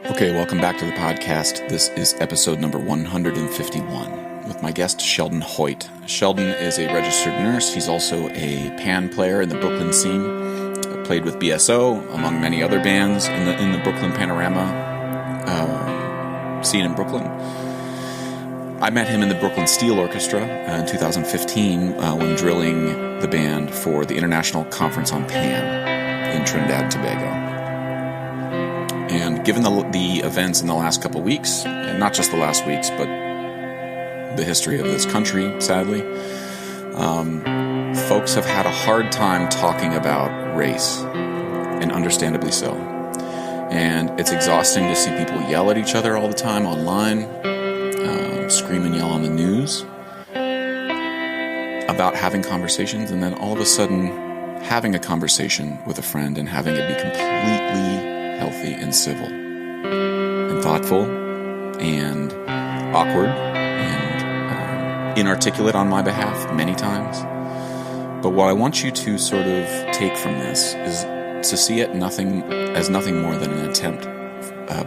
Okay, welcome back to the podcast. This is episode number 151 with my guest, Sheldon Hoyte. Sheldon is a registered nurse. He's also a pan player in the Brooklyn scene. Played with BSO, among many other bands in the Brooklyn panorama scene in Brooklyn. I met him in the Brooklyn Steel Orchestra in 2015 when drilling the band for the International Conference on Pan in Trinidad and Tobago. And given the events in the last couple of weeks, and not just the last weeks, but the history of this country, sadly, folks have had a hard time talking about race, and understandably so. And it's exhausting to see people yell at each other all the time online, scream and yell on the news about having conversations, and then all of a sudden having a conversation with a friend and having it be completely healthy and civil and thoughtful and awkward and inarticulate on my behalf many times. But what I want you to sort of take from this is to see it as nothing more than an attempt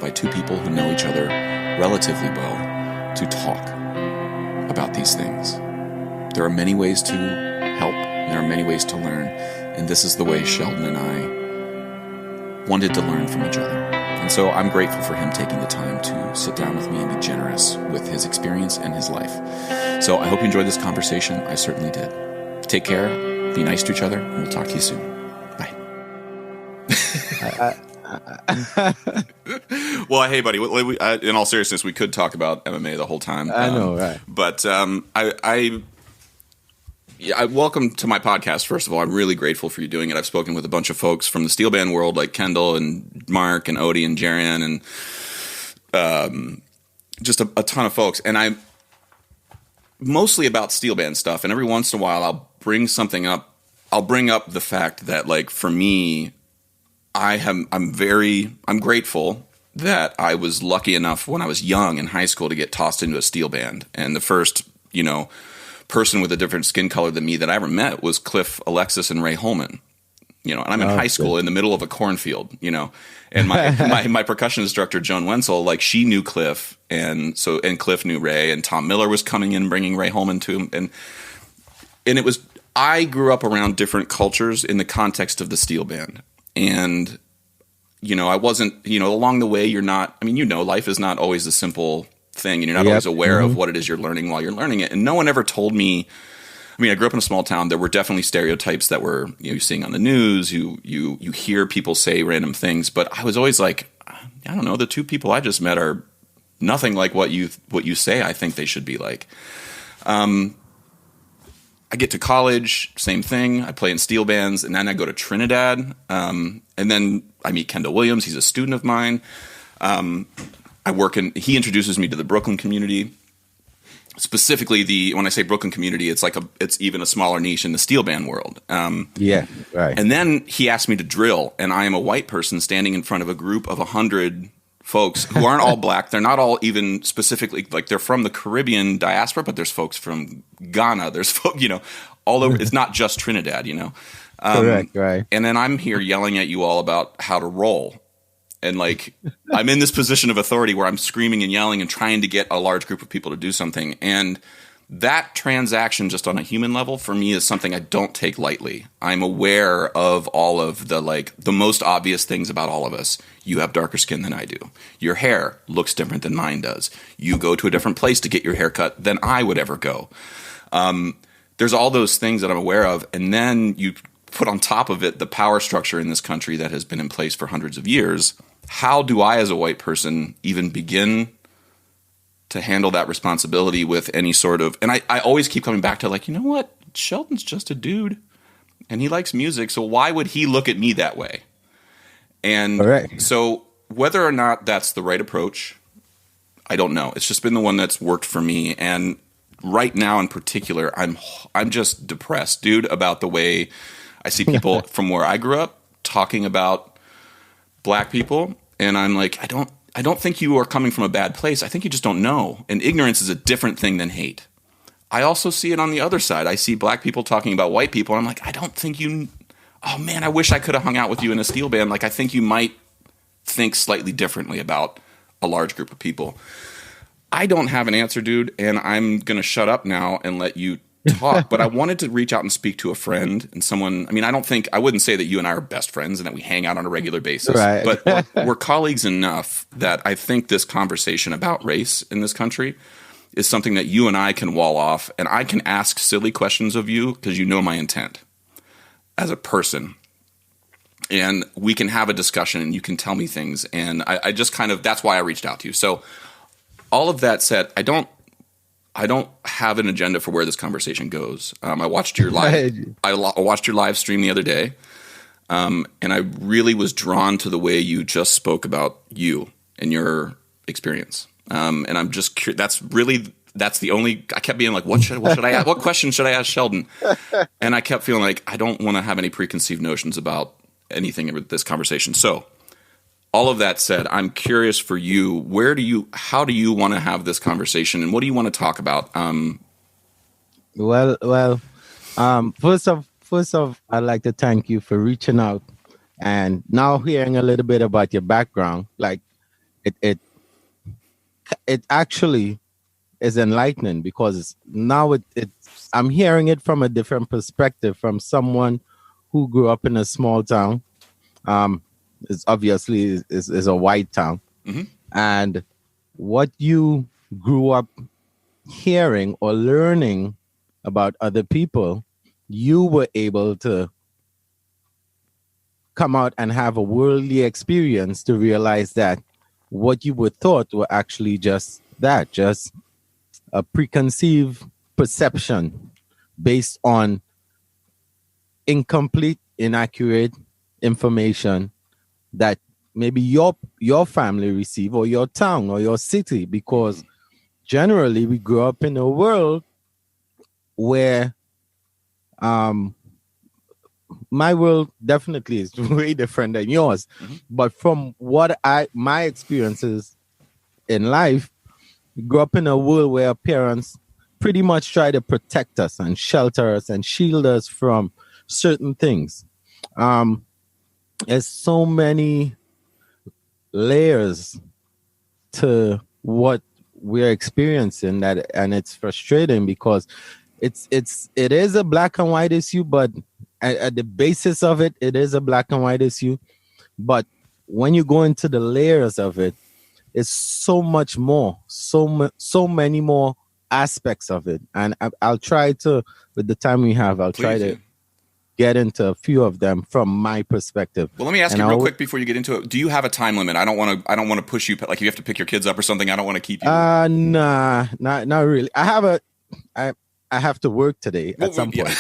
by two people who know each other relatively well to talk about these things. There are many ways to help, and there are many ways to learn, and this is the way Sheldon and I wanted to learn from each other. And so I'm grateful for him taking the time to sit down with me and be generous with his experience and his life. So I hope you enjoyed this conversation. I certainly did. Take care, be nice to each other, and we'll talk to you soon. Bye. Well, hey, buddy, in all seriousness, we could talk about MMA the whole time. I know, right? But welcome to my podcast, first of all. I'm really grateful for you doing it. I've spoken with a bunch of folks from the steel band world, like Kendall and Mark and Odie and Jarian and just a ton of folks. And I'm mostly about steel band stuff. And every once in a while, I'll bring something up. I'll bring up the fact that, like, for me, I'm grateful that I was lucky enough when I was young in high school to get tossed into a steel band. And the first, person with a different skin color than me that I ever met was Cliff, Alexis, and Ray Holman. And I'm in high school in the middle of a cornfield, and my percussion instructor, Joan Wenzel, like, she knew Cliff, and Cliff knew Ray, and Tom Miller was coming in, bringing Ray Holman to him. And it was, I grew up around different cultures in the context of the steel band. And, I wasn't, along the way, life is not always a simple thing, and you're not always aware of what it is you're learning while you're learning it. And no one ever told me. I grew up in a small town. There were definitely stereotypes that were you're seeing on the news. You hear people say random things, but I was always like, I don't know. The two people I just met are nothing like what you say I think they should be like. I get to college, same thing. I play in steel bands, and then I go to Trinidad, and then I meet Kendall Williams. He's a student of mine. He introduces me to the Brooklyn community. Specifically, when I say Brooklyn community, it's even a smaller niche in the steel band world. Right. And then he asked me to drill, and I am a white person standing in front of a group of 100 folks who aren't all black. They're not all even specifically, like, they're from the Caribbean diaspora, but there's folks from Ghana. There's folks, all over. It's not just Trinidad, Correct, right. And then I'm here yelling at you all about how to roll. And, like, I'm in this position of authority where I'm screaming and yelling and trying to get a large group of people to do something. And that transaction, just on a human level, for me is something I don't take lightly. I'm aware of all of the most obvious things about all of us. You have darker skin than I do. Your hair looks different than mine does. You go to a different place to get your hair cut than I would ever go. There's all those things that I'm aware of. And then you put on top of it the power structure in this country that has been in place for hundreds of years. How do I, as a white person, even begin to handle that responsibility with any sort of... And I always keep coming back to, like, you know what? Sheldon's just a dude, and he likes music, so why would he look at me that way? And so whether or not that's the right approach, I don't know. It's just been the one that's worked for me. And right now in particular, I'm just depressed, dude, about the way I see people from where I grew up talking about black people, and I'm like, I don't think you are coming from a bad place. I think you just don't know. And ignorance is a different thing than hate. I also see it on the other side. I see black people talking about white people, and I'm like, I don't think you oh man, I wish I could have hung out with you in a steel band. Like, I think you might think slightly differently about a large group of people. I don't have an answer, dude, and I'm going to shut up now and let you talk. But I wanted to reach out and speak to a friend and someone. I mean, I wouldn't say that you and I are best friends and that we hang out on a regular basis, right. But we're colleagues enough that I think this conversation about race in this country is something that you and I can wall off, and I can ask silly questions of you because you know my intent as a person. And we can have a discussion and you can tell me things. And I just that's why I reached out to you. So all of that said, I don't have an agenda for where this conversation goes. I watched your live stream the other day, and I really was drawn to the way you just spoke about you and your experience. And I'm just curious. That's the only. I kept being like, what should I ask? What question should I ask Sheldon? And I kept feeling like I don't want to have any preconceived notions about anything with this conversation. So all of that said, I'm curious for you, how do you want to have this conversation and what do you want to talk about? First off, I'd like to thank you for reaching out and now hearing a little bit about your background. Like it actually is enlightening because now I'm hearing it from a different perspective from someone who grew up in a small town. It's obviously is a white town. Mm-hmm. And what you grew up hearing or learning about other people, you were able to come out and have a worldly experience to realize that what you were taught were actually just a preconceived perception based on incomplete, inaccurate information that maybe your family receive or your town or your city, because generally we grew up in a world where my world definitely is way different than yours. Mm-hmm. But from what my experiences in life, we grew up in a world where our parents pretty much try to protect us and shelter us and shield us from certain things. There's so many layers to what we're experiencing and it's frustrating because it is a black and white issue, but at the basis of it is a black and white issue. But when you go into the layers of it, it's so much more, so many more aspects of it. And I'll try to, with the time we have, try to get into a few of them from my perspective. Well, let me ask you real quick before you get into it. Do you have a time limit? I don't want to push you, like you have to pick your kids up or something. I don't want to keep you. Nah, not really. I have to work today at some point.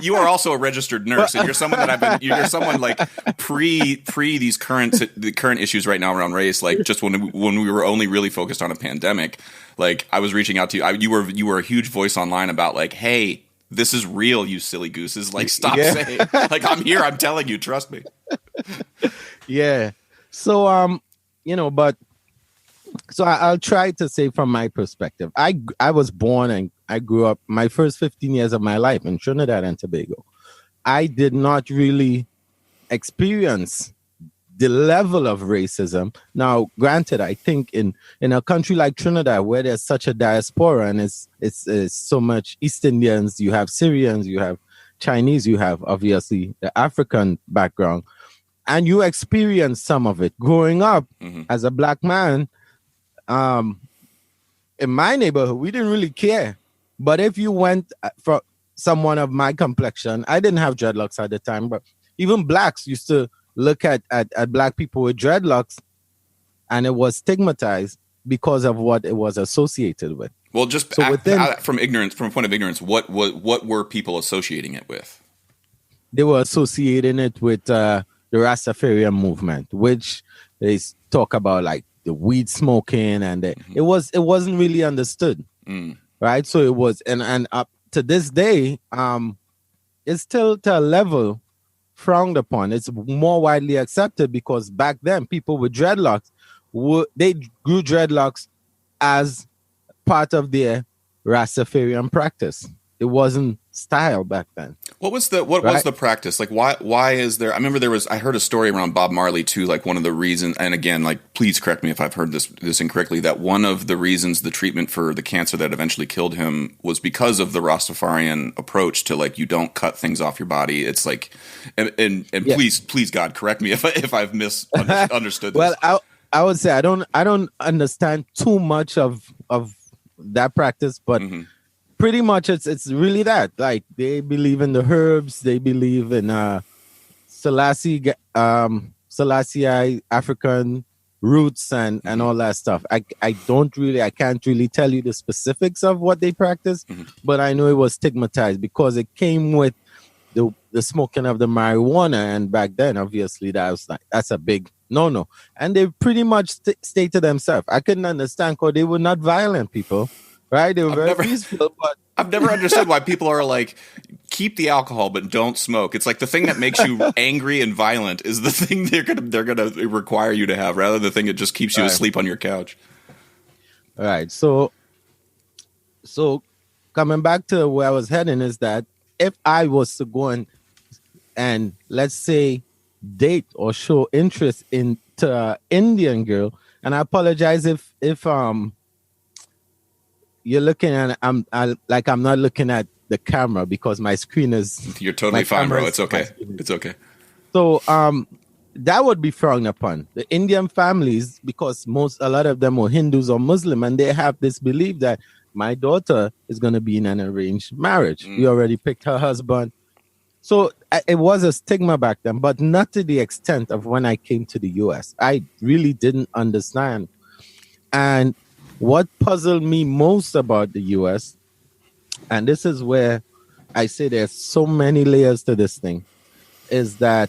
You are also a registered nurse, and you're someone that you're someone like pre the current issues right now around race. Like just when we were only really focused on a pandemic, like I was reaching out to you. You were a huge voice online about like, hey, this is real, you silly gooses. Like, stop saying. Like, I'm here. I'm telling you. Trust me. Yeah. So, I'll try to say from my perspective. I was born and I grew up my first 15 years of my life in Trinidad and Tobago. I did not really experience the level of racism. Now, granted, I think in a country like Trinidad, where there's such a diaspora and it's so much East Indians, you have Syrians, you have Chinese, you have obviously the African background, and you experience some of it growing up as a black man. In my neighborhood, we didn't really care. But if you went for someone of my complexion, I didn't have dreadlocks at the time, but even blacks used to look at black people with dreadlocks, and it was stigmatized because of what it was associated with. Well, just from a point of ignorance, what were people associating it with? They were associating it with the Rastafarian movement, which they talk about like the weed smoking, and it wasn't really understood, right? So it was, and up to this day, it's still to a level frowned upon. It's more widely accepted because back then people with dreadlocks they grew dreadlocks as part of their Rastafarian practice. It wasn't style back then. What was the practice? Like why is there, I remember I heard a story around Bob Marley too, like one of the reasons, and again, like please correct me if I've heard this incorrectly, that one of the reasons the treatment for the cancer that eventually killed him was because of the Rastafarian approach to like, you don't cut things off your body. It's like, and yeah. please God, correct me if I've misunderstood this. Well, I would say I don't understand too much of that practice, but pretty much it's really that, like they believe in the herbs, they believe in Selassie African roots and all that stuff. I can't really tell you the specifics of what they practice, but I know it was stigmatized because it came with the smoking of the marijuana, and back then obviously that's a big no. And they pretty much stay to themselves. I couldn't understand because they were not violent people, right? They were very peaceful. But I've never understood why people are like, keep the alcohol but don't smoke. It's like the thing that makes you angry and violent is the thing they're gonna require you to have, rather than the thing that just keeps you asleep on your couch. All right. So coming back to where I was heading is that if I was to go and let's say date or show interest into an Indian girl, and I apologize if you're looking at I'm not looking at the camera because my screen is. You're totally fine, bro. It's okay. It's okay. So that would be frowned upon. The Indian families, because a lot of them were Hindus or Muslim, and they have this belief that my daughter is going to be in an arranged marriage. We already picked her husband. So it was a stigma back then, but not to the extent of when I came to the U.S. I really didn't understand. And what puzzled me most about the U.S., and this is where I say there's so many layers to this thing, is that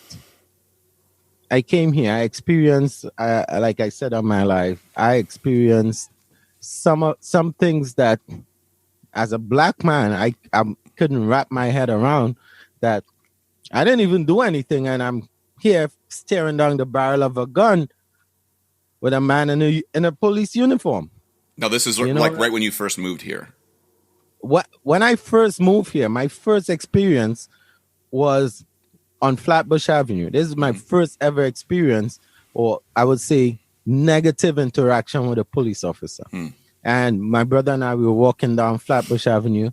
I came here, I experienced, like I said on my life, I experienced some things that as a black man, I couldn't wrap my head around, that I didn't even do anything, and I'm here staring down the barrel of a gun with a man in a police uniform. Now, this is like right when you first moved here. When I first moved here, my first experience was on Flatbush Avenue. This is my first ever experience, or I would say negative interaction with a police officer. And my brother and I, we were walking down Flatbush Avenue.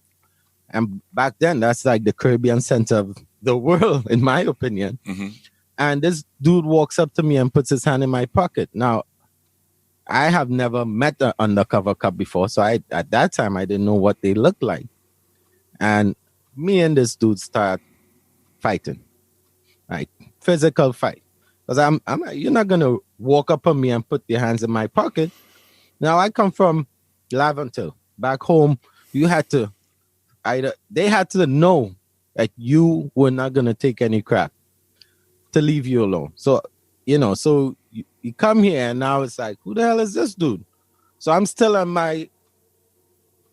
And back then, that's like the Caribbean center of the world, in my opinion. And this dude walks up to me and puts his hand in my pocket. Now, I have never met an undercover cop before, so at that time, I didn't know what they looked like. And me and this dude start fighting, like physical fight. Because I'm you're not going to walk up on me and put your hands in my pocket. Now, I come from Laventille. Back home, they had to know that you were not going to take any crap to leave you alone. So, so you come here and now it's like, who the hell is this dude? So I'm still on my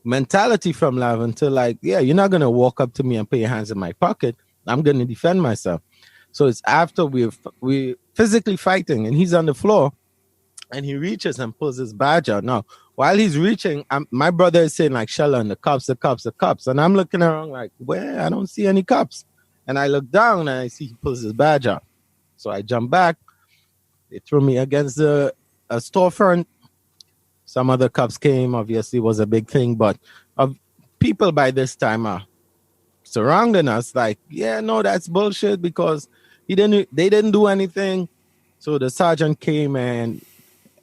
mentality from Laventille, like, yeah, you're not going to walk up to me and put your hands in my pocket. I'm going to defend myself. So it's after we're physically fighting and he's on the floor and he reaches and pulls his badge out. Now, while he's reaching, my brother is saying like, Sheldon, the cops. And I'm looking around like, where? I don't see any cops. And I look down and I see he pulls his badge out. So I jump back. They threw me against a storefront. Some other cops came. Obviously, it was a big thing. But people by this time are surrounding us like, yeah, no, that's bullshit because they didn't do anything. So the sergeant came and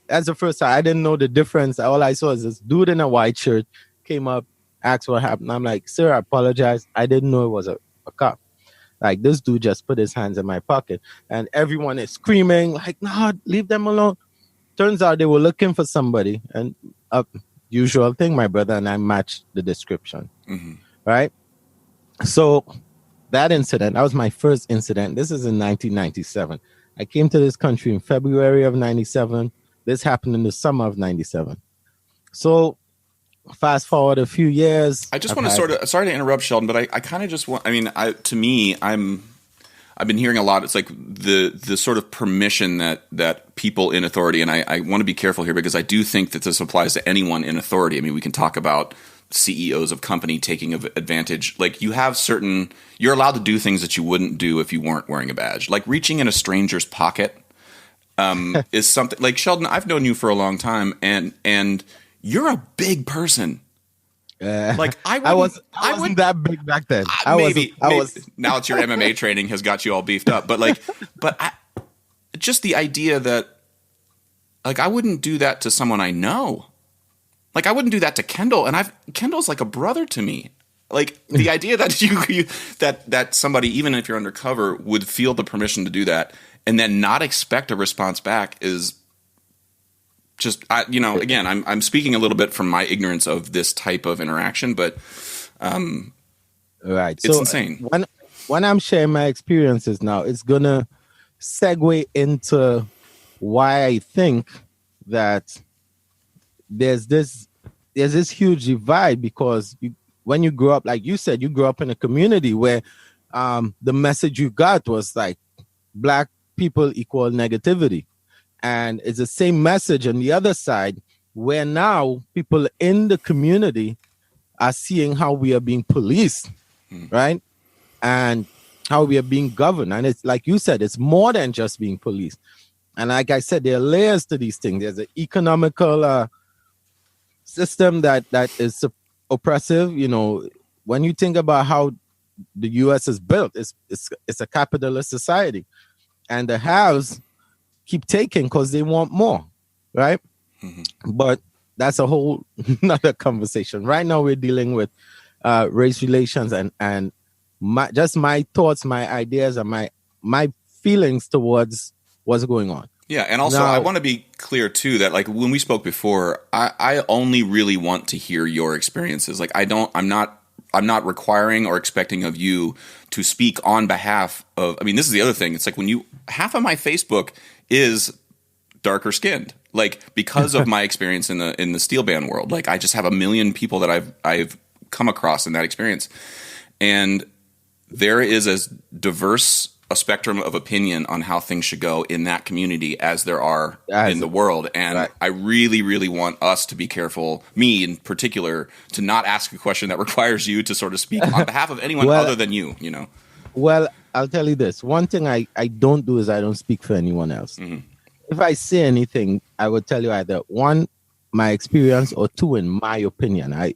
that's the first time I didn't know the difference. All I saw is this dude in a white shirt came up, asked what happened. I'm like, sir, I apologize. I didn't know it was a cop. Like, this dude just put his hands in my pocket. And everyone is screaming, like, no, leave them alone. Turns out they were looking for somebody. And usual thing, my brother and I matched the description. Right? So that incident, that was my first incident. This is in 1997. I came to this country in February of 97. This happened in the summer of 97. So fast forward a few years. I just want to sorry to interrupt, Sheldon, but I kind of just want, I've been hearing a lot. It's like the sort of permission that people in authority, and I want to be careful here because I do think that this applies to anyone in authority. I mean, we can talk about CEOs of company taking advantage. Like you're allowed to do things that you wouldn't do if you weren't wearing a badge. Like reaching in a stranger's pocket is something. Like Sheldon, I've known you for a long time, and you're a big person. Like I wasn't that big back then. Maybe now it's your MMA training has got you all beefed up. But just the idea that like I wouldn't do that to someone I know. Like I wouldn't do that to Kendall, and Kendall's like a brother to me. Like the idea that that somebody, even if you're undercover, would feel the permission to do that and then not expect a response back is just, again, I'm speaking a little bit from my ignorance of this type of interaction, but right, it's insane. When I'm sharing my experiences now, it's gonna segue into why I think that there's this huge divide, because when you grow up, like you said, you grew up in a community where the message you got was like black people equal negativity. And it's the same message on the other side, where now people in the community are seeing how we are being policed, right? And how we are being governed. And it's like you said, it's more than just being policed. And like I said, there are layers to these things. There's an economical system that is oppressive. When you think about how the U.S. is built, it's a capitalist society. And the haves keep taking because they want more, right? Mm-hmm. But that's a whole another conversation. Right now, we're dealing with race relations and my thoughts, my ideas, and my feelings towards what's going on. Yeah, and also I want to be clear too that like when we spoke before, I only really want to hear your experiences. Like I'm not requiring or expecting of you to speak on behalf of. I mean, this is the other thing. It's like half of my Facebook is darker skinned, like because of my experience in the steel band world. Like I just have a million people that I've come across in that experience, and there is as diverse a spectrum of opinion on how things should go in that community as there are in the world. And right. I really, really want us to be careful, me in particular, to not ask a question that requires you to sort of speak on behalf of anyone other than you. Well, I'll tell you this. One thing I don't do is I don't speak for anyone else. Mm-hmm. If I say anything, I would tell you either one, my experience, or two, in my opinion. I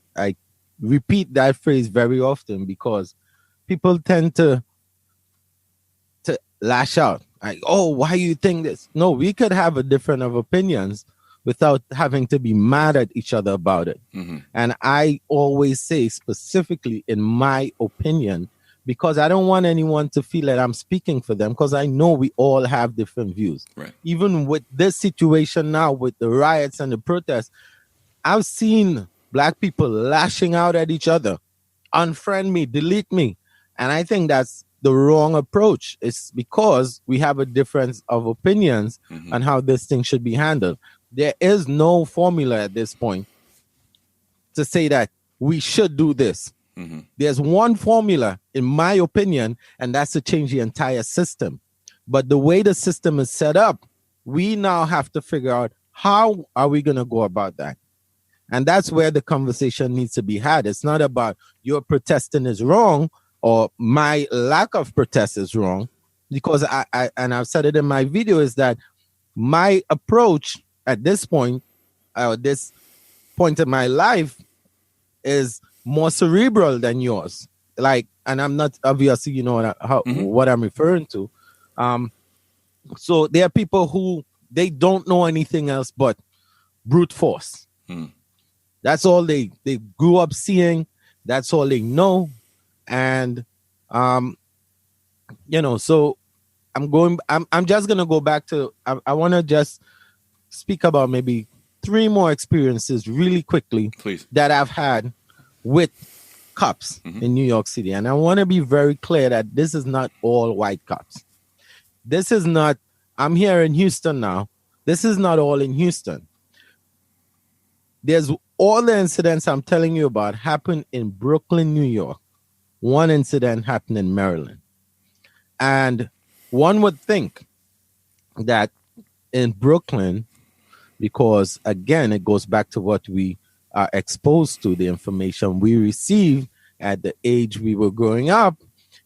repeat that phrase very often because people tend to lash out. Like, oh, why you think this? No, we could have a different of opinions without having to be mad at each other about it. Mm-hmm. And I always say specifically in my opinion, because I don't want anyone to feel that I'm speaking for them, because I know we all have different views. Right. Even with this situation now, with the riots and the protests, I've seen black people lashing out at each other, unfriend me, delete me. And I think that's the wrong approach. It's because we have a difference of opinions on how this thing should be handled. There is no formula at this point to say that we should do this. Mm-hmm. There's one formula, in my opinion, and that's to change the entire system. But the way the system is set up, we now have to figure out how are we going to go about that. And that's where the conversation needs to be had. It's not about your protesting is wrong or my lack of protest is wrong, because I and I've said it in my video, is that my approach at this point, this point in my life, is more cerebral than yours. Like, and I'm not, obviously, what I'm referring to. So there are people who they don't know anything else but brute force. That's all they grew up seeing. That's all they know. And, so I'm just going to go back to, I want to just speak about maybe 3 more experiences really quickly, please, that I've had with cops in New York City. And I want to be very clear that this is not all white cops. This is not, I'm here in Houston now. This is not all in Houston. There's all the incidents I'm telling you about happened in Brooklyn, New York. One incident happened in Maryland. And one would think that in Brooklyn, because again, it goes back to what we are exposed to, the information we receive at the age we were growing up.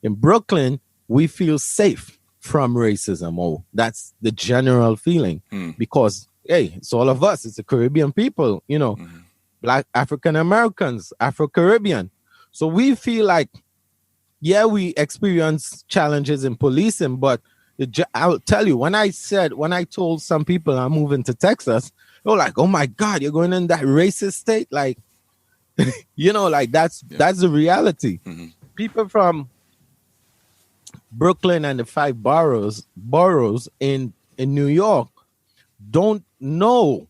In Brooklyn, we feel safe from racism. Oh, that's the general feeling because, hey, it's all of us. It's the Caribbean people, Black African Americans, Afro-Caribbean. So we feel like, yeah, we experience challenges in policing, but I'll tell you, when I told some people I'm moving to Texas, they were like, oh my God, you're going in that racist state? Like, like that's the reality. People from Brooklyn and the 5 boroughs in New York don't know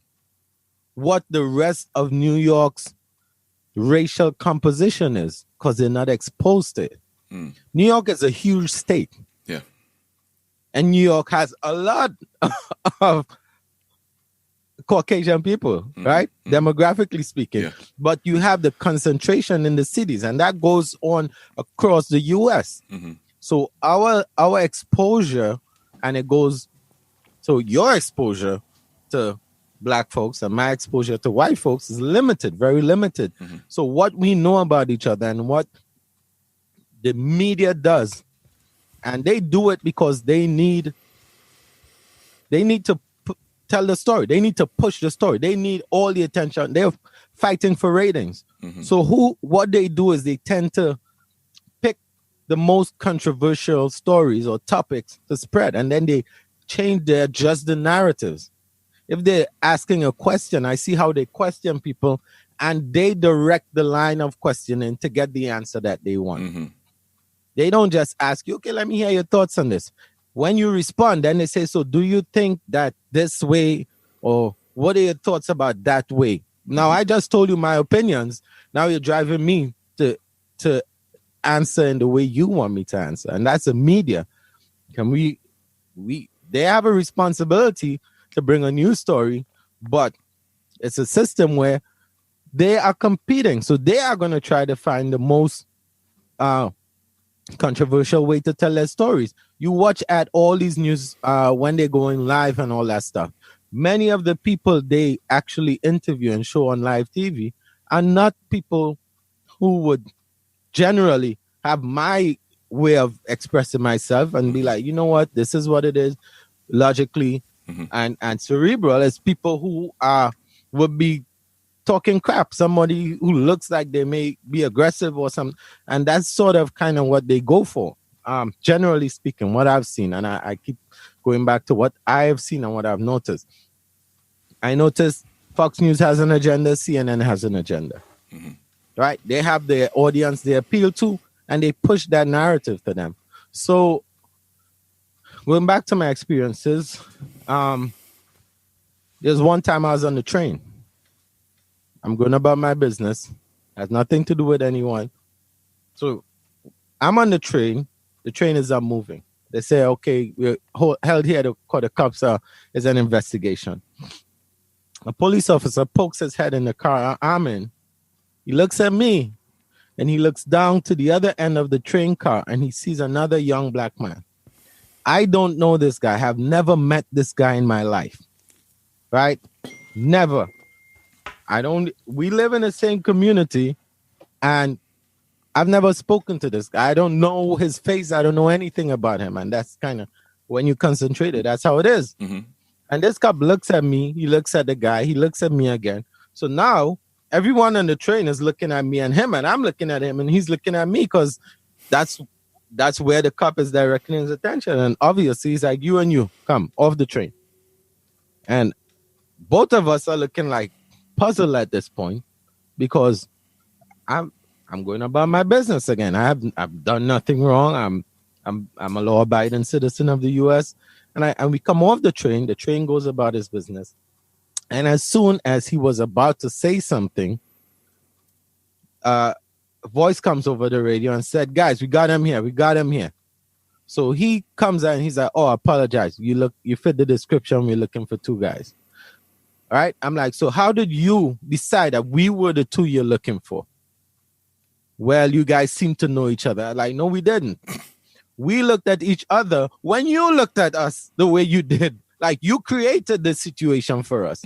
what the rest of New York's racial composition is because they're not exposed to it. New York is a huge state. Yeah. And New York has a lot of Caucasian people, right? Demographically speaking. Yeah. But you have the concentration in the cities, and that goes on across the U.S. So our exposure, and it goes, so your exposure to Black folks and my exposure to white folks is limited, very limited. So what we know about each other and what the media does, and they do it because they need to tell the story. They need to push the story. They need all the attention. They're fighting for ratings. So what they do is they tend to pick the most controversial stories or topics to spread, and then they adjust the narratives. If they're asking a question, I see how they question people, and they direct the line of questioning to get the answer that they want. They don't just ask you, okay, let me hear your thoughts on this. When you respond, then they say, so do you think that this way, or what are your thoughts about that way? Now, I just told you my opinions. Now you're driving me to answer in the way you want me to answer. And that's the media. They have a responsibility to bring a news story, but it's a system where they are competing. So they are going to try to find the most controversial way to tell their stories. You watch at all these news when they're going live and all that stuff. Many of the people they actually interview and show on live TV are not people who would generally have my way of expressing myself and be like, you know what, this is what it is, logically and cerebral. It's people who would be talking crap, somebody who looks like they may be aggressive or something, and that's sort of kind of what they go for. Generally speaking, what I've seen, and I keep going back to what I have seen and what I've noticed. I noticed Fox News has an agenda, CNN has an agenda, right? They have their audience they appeal to, and they push that narrative to them. So going back to my experiences, there's one time I was on the train. I'm going about my business. Has nothing to do with anyone. So I'm on the train. The train is not moving. They say, okay, we're held here to call the cops. There's an investigation. A police officer pokes his head in the car I'm in. He looks at me, and he looks down to the other end of the train car, and he sees another young Black man. I don't know this guy. I have never met this guy in my life. Right? Never. We live in the same community, and I've never spoken to this guy. I don't know his face. I don't know anything about him. And that's kind of, when you concentrate it, that's how it is. And this cop looks at me. He looks at the guy. He looks at me again. So now everyone on the train is looking at me and him, and I'm looking at him, and he's looking at me because that's where the cop is directing his attention. And obviously he's like, you and you, come off the train. And both of us are looking like puzzled at this point because I'm going about my business again. I've done nothing wrong. I'm a law-abiding citizen of the U.S. And we come off the train. The train goes about his business. And as soon as he was about to say something, a voice comes over the radio and said, guys, we got him here. We got him here. So he comes out and he's like, oh, I apologize. You fit the description. We're looking for 2 guys. All right. I'm like, so how did you decide that we were the 2 you're looking for? Well, you guys seem to know each other. I'm like, no, we didn't. We looked at each other when you looked at us the way you did. Like, you created the situation for us.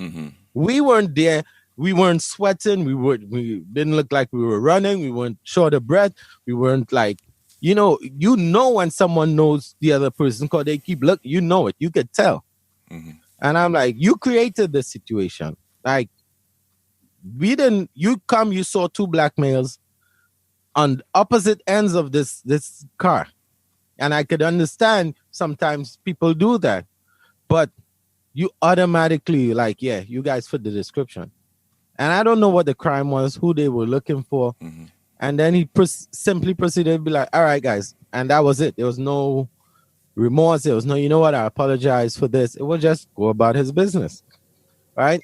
We weren't there We weren't sweating. We didn't look like we were running. We weren't short of breath. We weren't like, when someone knows the other person because they keep looking, it. You could tell. Mm-hmm. And I'm like, you created this situation. Like, you saw two black males on opposite ends of this car. And I could understand sometimes people do that. But you automatically like, yeah, you guys fit the description. And I don't know what the crime was, who they were looking for. Mm-hmm. And then he simply proceeded to be like, all right, guys. And that was it. There was no remorse. There was no, you know what, I apologize for this. It was just go about his business, right?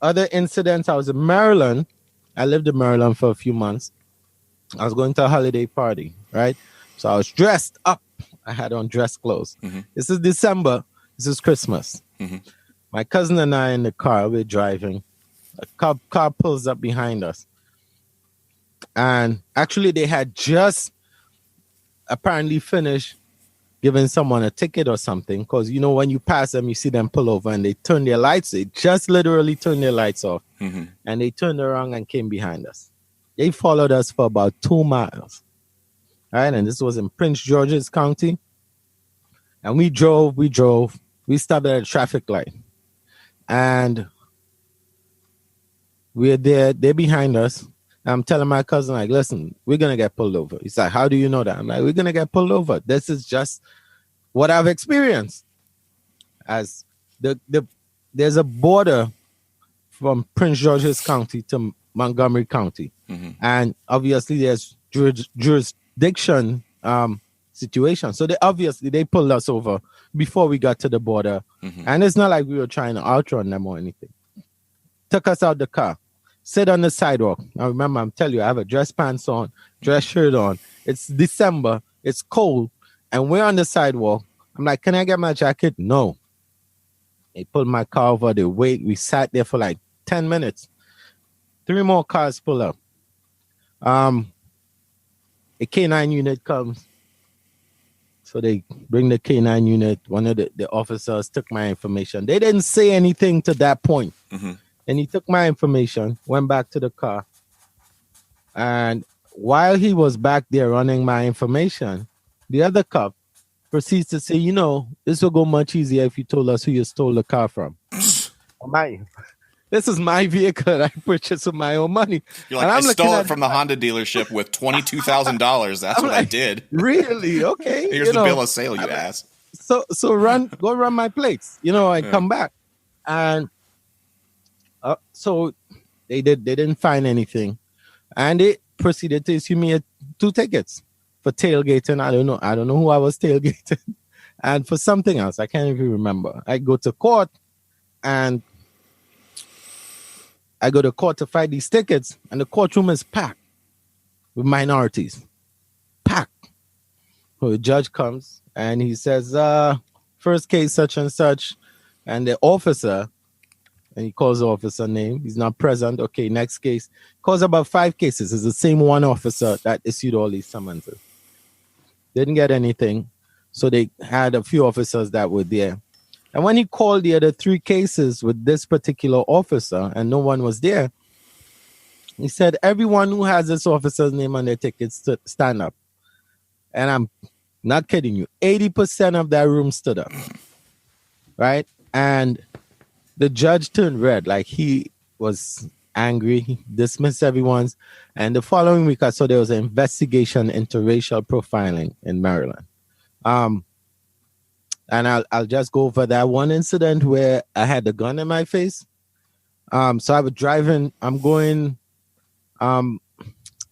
Other incidents, I was in Maryland. I lived in Maryland for a few months. I was going to a holiday party, right? So I was dressed up. I had on dress clothes. Mm-hmm. This is December. This is Christmas. Mm-hmm. My cousin and I in the car, we're driving. A car pulls up behind us. And actually, they had just apparently finished giving someone a ticket or something. Because, when you pass them, you see them pull over and they turn their lights. They just literally turned their lights off. Mm-hmm. And they turned around and came behind us. They followed us for about 2 miles. All right. And this was in Prince George's County. And we drove. We stopped at a traffic light. And we're there. They're behind us. I'm telling my cousin, like, listen, we're going to get pulled over. He's like, how do you know that? I'm like, we're going to get pulled over. This is just what I've experienced. As there's a border from Prince George's County to Montgomery County. Mm-hmm. And obviously there's jurisdiction situation. So they pulled us over before we got to the border. Mm-hmm. And it's not like we were trying to outrun them or anything. Took us out the car. Sit on the sidewalk. Now remember, I'm telling you, I have a dress pants on, dress shirt on. It's December. It's cold. And we're on the sidewalk. I'm like, can I get my jacket? No. They pulled my car over. They wait. We sat there for like 10 minutes. 3 more cars pull up. A K9 unit comes. So they bring the K9 unit. One of the officers took my information. They didn't say anything to that point. Mm-hmm. And he took my information, went back to the car. And while he was back there running my information, the other cop proceeds to say, this will go much easier if you told us who you stole the car from. This is my vehicle that I purchased with my own money. You're like, I stole it from the Honda dealership with $22,000. That's what I did. Really? Okay. Here's the bill of sale, you ass. So go run my plates, and come back. And so they didn't find anything. And they proceeded to issue me 2 tickets for tailgating. I don't know who I was tailgating. And for something else, I can't even remember. I go to court to fight these tickets, and the courtroom is packed with minorities. Packed. So the judge comes and he says, first case such and such, and the officer, and he calls the officer name. He's not present. Okay, next case. Calls about 5 cases. It's the same one officer that issued all these summonses. Didn't get anything. So they had a few officers that were there. And when he called the other 3 cases with this particular officer and no one was there, he said, everyone who has this officer's name on their tickets stand up. And I'm not kidding you. 80% of that room stood up. Right? And the judge turned red, like he was angry. He dismissed everyone's. And the following week, I saw there was an investigation into racial profiling in Maryland. And I'll just go over that one incident where I had the gun in my face. So I was driving. I'm going. I'm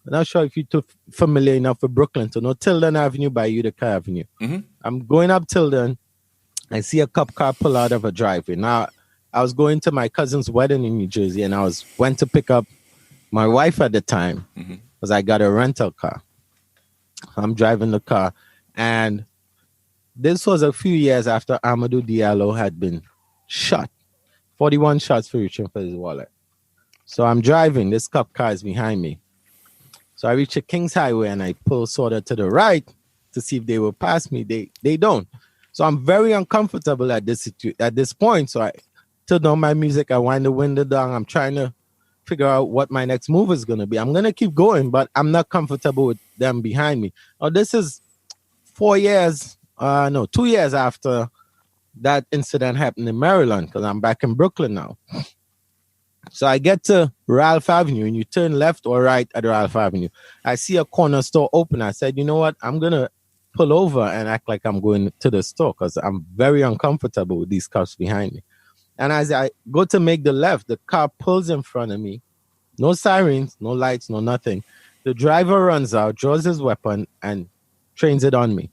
not sure if you're too familiar enough with Brooklyn to know Tilden Avenue by Utica Avenue. Mm-hmm. I'm going up Tilden. I see a cop car pull out of a driveway. Now, I was going to my cousin's wedding in New Jersey, and I went to pick up my wife at the time because I got a rental car. I'm driving the car, and this was a few years after Amadou Diallo had been shot. 41 shots for reaching for his wallet. So I'm driving. This cop car is behind me. So I reach a Kings Highway, and I pull sort of to the right to see if they will pass me. They don't. So I'm very uncomfortable at this point. So turn on my music. I wind the window down. I'm trying to figure out what my next move is going to be. I'm going to keep going, but I'm not comfortable with them behind me. Now, this is 2 years after that incident happened in Maryland, because I'm back in Brooklyn now. So I get to Ralph Avenue, and you turn left or right at Ralph Avenue. I see a corner store open. I said, you know what? I'm going to pull over and act like I'm going to the store, because I'm very uncomfortable with these cops behind me. And as I go to make the left, the car pulls in front of me. No sirens, no lights, no nothing. The driver runs out, draws his weapon, and trains it on me.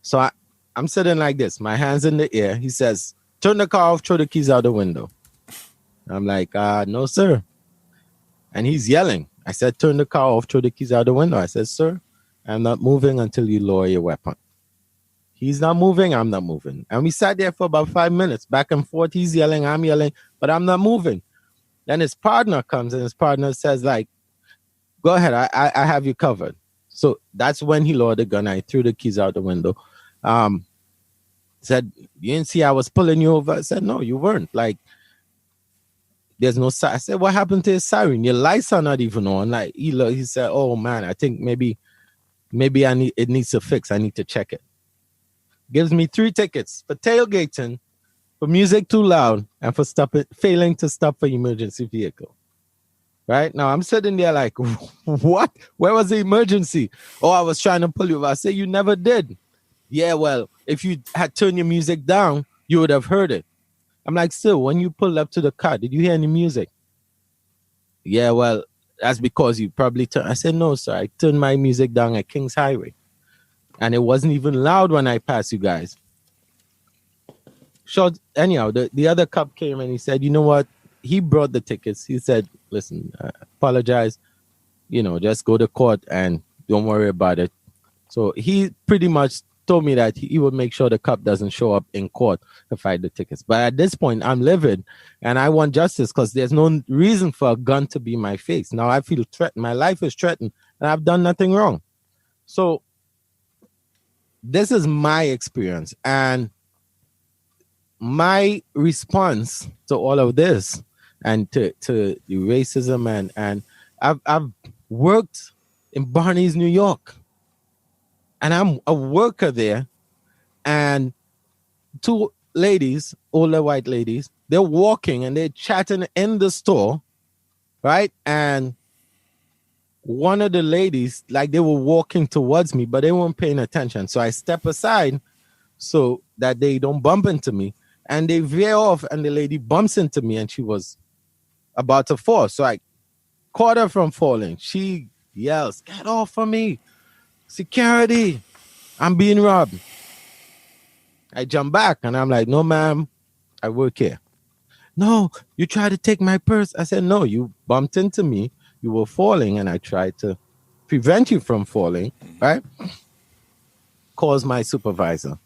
So I'm sitting like this, my hands in the air. He says, turn the car off, throw the keys out the window. I'm like, no, sir. And he's yelling. I said, turn the car off, throw the keys out the window. I said, sir, I'm not moving until you lower your weapon. He's not moving, I'm not moving. And we sat there for about 5 minutes, back and forth. He's yelling, I'm yelling, but I'm not moving. Then his partner comes, and his partner says, like, go ahead, I have you covered. So that's when he lowered the gun. I threw the keys out the window. Said, you didn't see I was pulling you over? I said, no, you weren't. Like, there's no siren. I said, what happened to his siren? Your lights are not even on. Like, he said, oh man, I think maybe it needs to fix. I need to check it. Gives me 3 tickets for tailgating, for music too loud, and for failing to stop for emergency vehicle. Right now, I'm sitting there like, what? Where was the emergency? Oh, I was trying to pull you over. I say, you never did. Yeah, well, if you had turned your music down, you would have heard it. I'm like, still, when you pulled up to the car, did you hear any music? Yeah, well, that's because you probably turned. I said, no, sir, I turned my music down at Kings Highway. And it wasn't even loud when I passed you guys. So anyhow, the other cop came and he said, you know what? He brought the tickets. He said, listen, apologize. Just go to court and don't worry about it. So he pretty much told me that he would make sure the cop doesn't show up in court to fight the tickets. But at this point, I'm livid and I want justice, because there's no reason for a gun to be in my face. Now I feel threatened. My life is threatened and I've done nothing wrong. So this is my experience, and my response to all of this and to the racism, and I've worked in Barney's, New York, and I'm a worker there, and 2 ladies, older white ladies, they're walking and they're chatting in the store, right? And one of the ladies, like, they were walking towards me, but they weren't paying attention. So I step aside so that they don't bump into me. And they veer off, and the lady bumps into me, and she was about to fall. So I caught her from falling. She yells, get off of me. Security, I'm being robbed. I jump back, and I'm like, no, ma'am, I work here. No, you tried to take my purse. I said, no, you bumped into me. You were falling, and I tried to prevent you from falling, right? Calls my supervisor.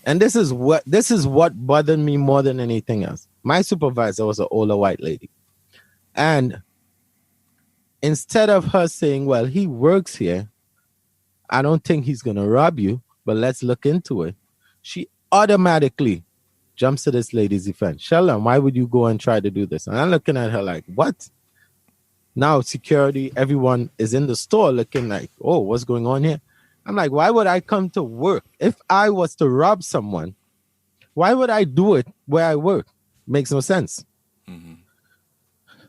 And this is what bothered me more than anything else. My supervisor was an older white lady. And instead of her saying, well, he works here, I don't think he's going to rob you, but let's look into it, she automatically jumps to this lady's defense. Sheldon, why would you go and try to do this? And I'm looking at her like, what? Now security, everyone is in the store looking like, oh, what's going on here? I'm like, why would I come to work? If I was to rob someone, why would I do it where I work? Makes no sense. Mm-hmm.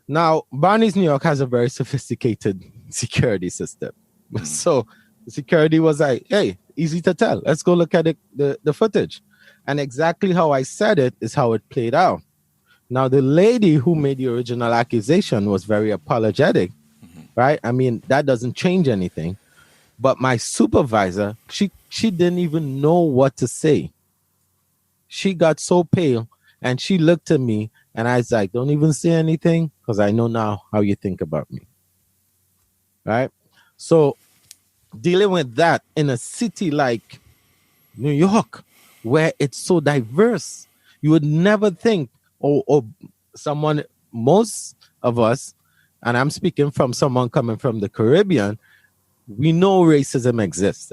Now, Barney's, New York has a very sophisticated security system. Mm-hmm. So the security was like, hey, easy to tell. Let's go look at the footage. And exactly how I said it is how it played out. Now, the lady who made the original accusation was very apologetic, right? I mean, that doesn't change anything. But my supervisor, she didn't even know what to say. She got so pale, and she looked at me, and I was like, don't even say anything, because I know now how you think about me, right? So dealing with that in a city like New York, where it's so diverse, you would never think, or someone, most of us, and I'm speaking from someone coming from the Caribbean, we know racism exists.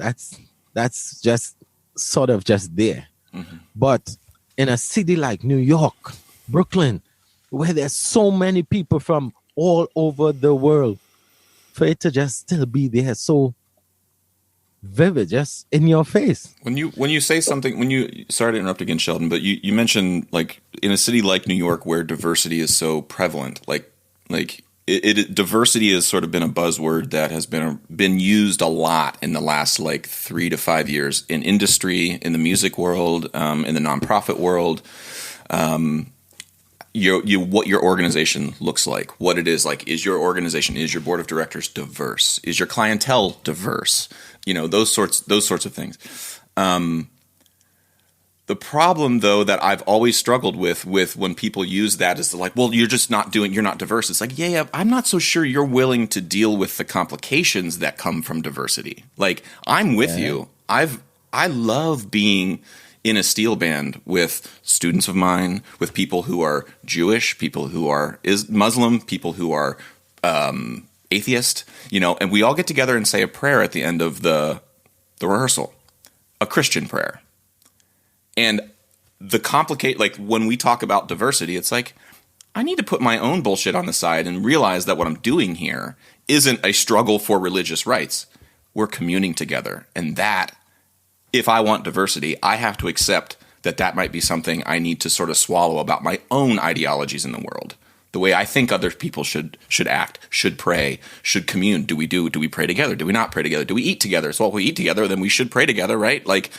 That's just sort of just there. Mm-hmm. But in a city like New York, Brooklyn, where there's so many people from all over the world, for it to just still be there so vivid, just in your face. When you say something, sorry to interrupt again, Sheldon, but you mentioned like in a city like New York where diversity is so prevalent, like diversity has sort of been a buzzword that has been used a lot in the last like 3 to 5 years in industry, in the music world, in the nonprofit world. What your organization looks like, what it is like. Is your organization, is your board of directors diverse? Is your clientele diverse? Those sorts of things. The problem, though, that I've always struggled with when people use that is like, well, you're not diverse. It's like, yeah, I'm not so sure you're willing to deal with the complications that come from diversity. Like, I'm with you. I love being in a steel band with students of mine, with people who are Jewish, people who are Muslim, people who are atheist, and we all get together and say a prayer at the end of the rehearsal, a Christian prayer. And like when we talk about diversity, it's like, I need to put my own bullshit on the side and realize that what I'm doing here isn't a struggle for religious rights. We're communing together. And that, if I want diversity, I have to accept that might be something I need to sort of swallow about my own ideologies in the world. The way I think other people should act, should pray, should commune. Do we pray together? Do we not pray together? Do we eat together? So if we eat together, then we should pray together, right? Like,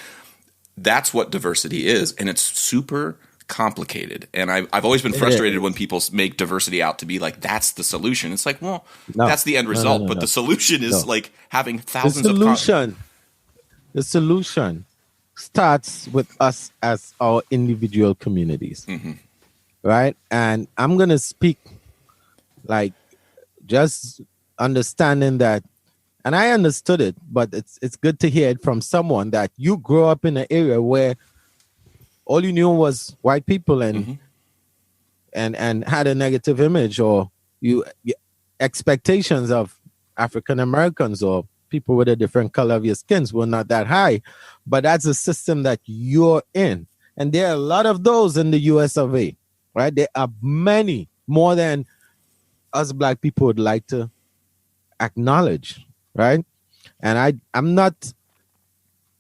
that's what diversity is, and it's super complicated. And I've always been frustrated when people make diversity out to be like, that's the solution. It's like, well, that's the end result, but the solution is like having thousands of... The solution starts with us as our individual communities, right? And I'm going to speak like just understanding that. And I understood it, but it's good to hear it from someone that you grew up in an area where all you knew was white people and had a negative image, or expectations of African Americans or people with a different color of your skins were not that high. But that's a system that you're in. And there are a lot of those in the US of A, right? There are many, more than us black people would like to acknowledge. Right. And I'm not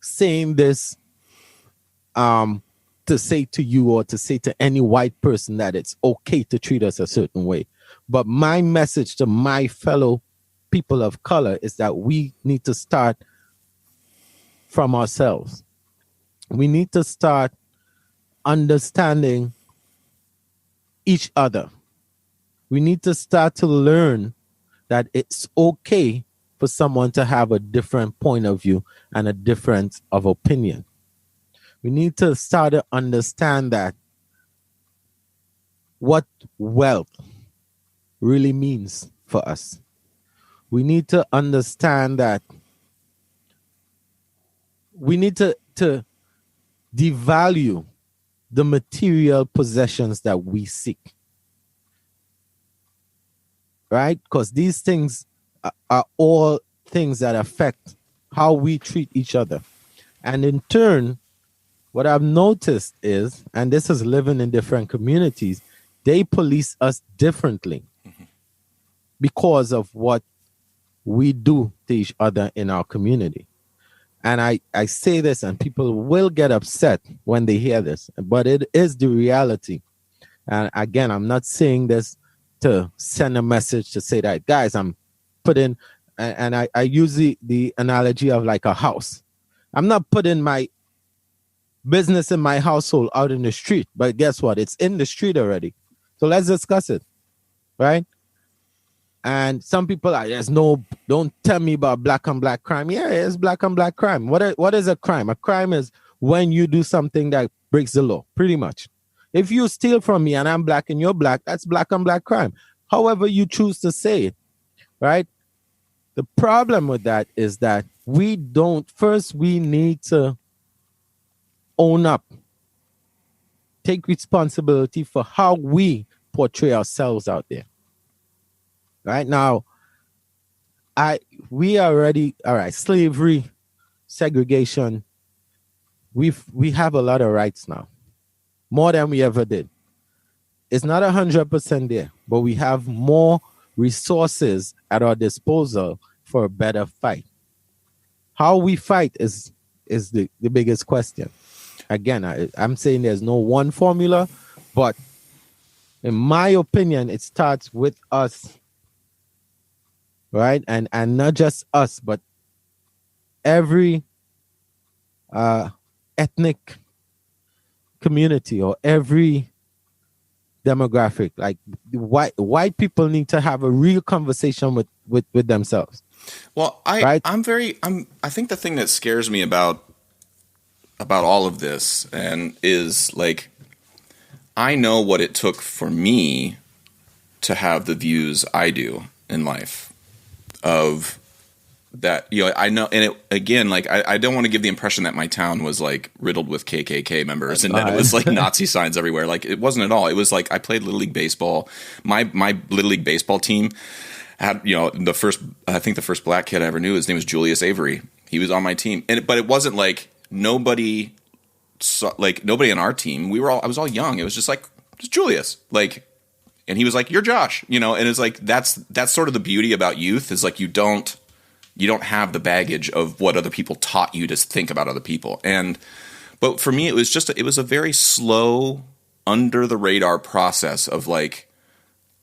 saying this to say to you or to say to any white person that it's okay to treat us a certain way. But my message to my fellow people of color is that we need to start from ourselves. We need to start understanding each other. We need to start to learn that it's okay for someone to have a different point of view and a difference of opinion. We need to start to understand that what wealth really means for us. We need to understand that we need to devalue the material possessions that we seek. Right? Because these things are all things that affect how we treat each other. And in turn, what I've noticed is, and this is living in different communities, they police us differently because of what we do to each other in our community. And I say this, and people will get upset when they hear this, but it is the reality. And again, I'm not saying this to send a message to say that, guys, I'm putting, and I use the analogy of like a house. I'm not putting my business in my household out in the street, but guess what? It's in the street already. So let's discuss it, right? And some people are, don't tell me about black on black crime. Yeah, it's black on black crime. What is a crime? A crime is when you do something that breaks the law, pretty much. If you steal from me and I'm black and you're black, that's black on black crime. However you choose to say it, right? The problem with that is that we need to own up, take responsibility for how we portray ourselves out there. Right now, we are already, all right, slavery, segregation. We have a lot of rights now, more than we ever did. It's not 100% there, but we have more resources at our disposal for a better fight. How we fight is the biggest question. Again, I'm saying there's no one formula, but in my opinion, it starts with us, right? And not just us, but every ethnic community or every demographic. Like white people need to have a real conversation with themselves. Well, right? I think the thing that scares me about all of this and is like, I know what it took for me to have the views I do in life of that, you know, I know. And it, again, like, I don't want to give the impression that my town was like riddled with KKK members and that it was like Nazi signs everywhere. Like, it wasn't at all. It was like, I played Little League Baseball. My Little League Baseball team had, you know, the first black kid I ever knew, his name was Julius Avery. He was on my team. But it wasn't like nobody in our team. I was all young. It was just like, just Julius. Like, and he was like, "You're Josh," you know, and it's like, that's sort of the beauty about youth, is like, you don't have the baggage of what other people taught you to think about other people. But for me, it was a very slow, under the radar process of like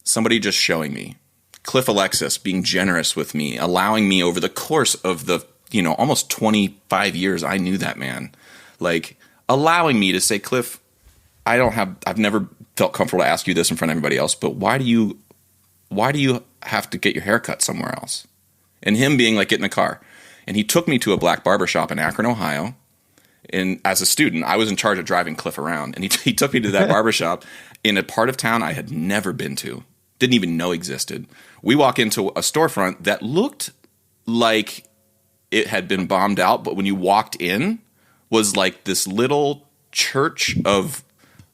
somebody just showing me, Cliff Alexis being generous with me, allowing me over the course of the, you know, almost 25 years I knew that man, like allowing me to say, Cliff, I've never felt comfortable to ask you this in front of everybody else, but why do you have to get your hair cut somewhere else? And him being like, get in the car. And he took me to a black barbershop in Akron, Ohio. And as a student, I was in charge of driving Cliff around. And he took me to that barbershop in a part of town I had never been to, didn't even know existed. We walk into a storefront that looked like it had been bombed out, but when you walked in, was like this little church of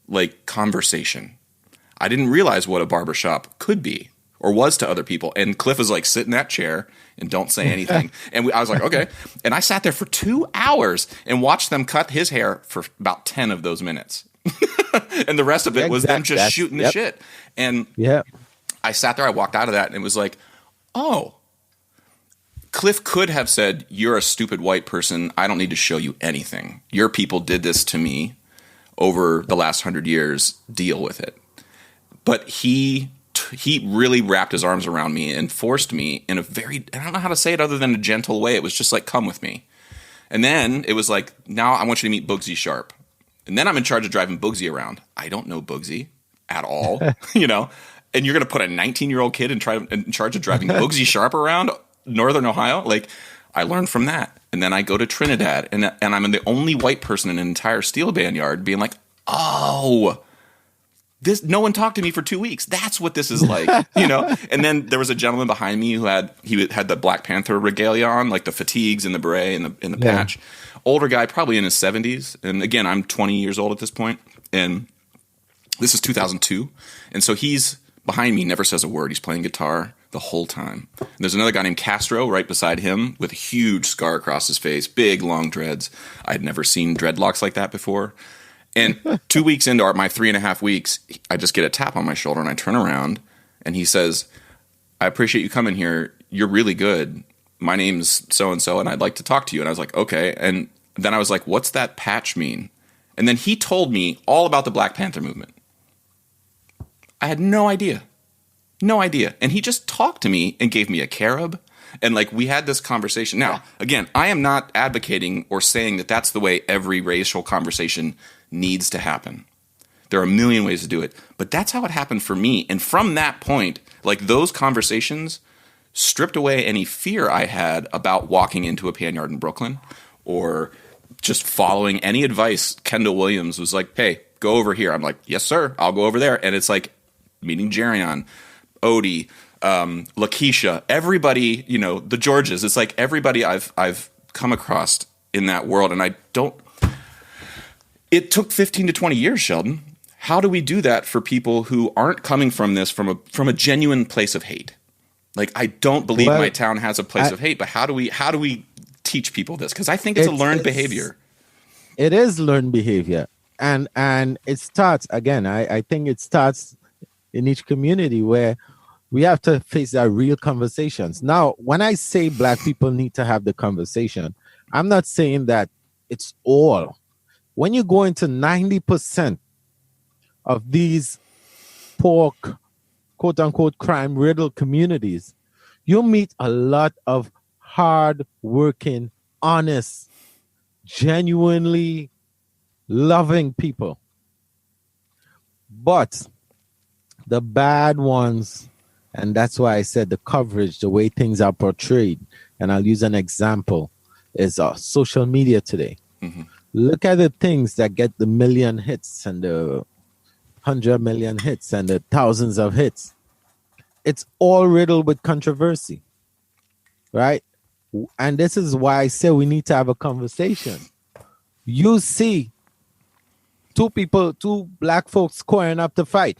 like conversation. I didn't realize what a barbershop could be or was to other people. And Cliff was like, sit in that chair and don't say anything. And I was like, okay. And I sat there for 2 hours and watched them cut his hair for about 10 of those minutes. And the rest of it was them just shooting the shit. And I sat there, I walked out of that, and it was like, oh, Cliff could have said, you're a stupid white person. I don't need to show you anything. Your people did this to me over the last 100 years. Deal with it. But he really wrapped his arms around me and forced me in a very, I don't know how to say it other than a gentle way. It was just like, come with me. And then it was like, now I want you to meet Bugsy Sharp. And then I'm in charge of driving Bugsy around. I don't know Bugsy at all, you know, and you're going to put a 19-year-old kid in charge of driving Bugsy Sharp around Northern Ohio. Like, I learned from that. And then I go to Trinidad, and I'm the only white person in an entire steel band yard being like, oh, no one talked to me for 2 weeks. That's what this is like, you know? And then there was a gentleman behind me who had the Black Panther regalia on, like the fatigues and the beret and the patch. Older guy, probably in his 70s. And again, I'm 20 years old at this point. And this is 2002. And so he's behind me, never says a word. He's playing guitar the whole time. And there's another guy named Castro right beside him with a huge scar across his face, big, long dreads. I'd never seen dreadlocks like that before. And 2 weeks into my 3.5 weeks, I just get a tap on my shoulder, and I turn around, and he says, I appreciate you coming here. You're really good. My name's so-and-so, and I'd like to talk to you. And I was like, okay. And then I was like, what's that patch mean? And then he told me all about the Black Panther movement. I had no idea. No idea. And he just talked to me and gave me a carob. And like, we had this conversation. Now, again, I am not advocating or saying that that's the way every racial conversation needs to happen. There are a million ways to do it. But that's how it happened for me. And from that point, like, those conversations stripped away any fear I had about walking into a pan yard in Brooklyn or just following any advice. Kendall Williams was like, hey, go over here. I'm like, yes, sir. I'll go over there. And it's like meeting Jerion, Odie, Lakeisha, everybody, you know, the Georges. It's like everybody I've come across in that world. And it took 15 to 20 years, Sheldon. How do we do that for people who aren't coming from this from a genuine place of hate? Like, I don't believe my town has a place of hate, but how do we teach people this? Because I think it's a learned behavior. It is learned behavior. And it starts, again, I think it starts in each community where we have to face that real conversations. Now, when I say black people need to have the conversation, I'm not saying that it's all. When you go into 90% of these poor, quote unquote, crime riddled communities, you'll meet a lot of hard working, honest, genuinely loving people. But the bad ones, and that's why I said the coverage, the way things are portrayed, and I'll use an example, is social media today. Mm-hmm. Look at the things that get the million hits and the 100 million hits and the thousands of hits. It's all riddled with controversy, right? And this is why I say we need to have a conversation. You see two black folks squaring up to fight,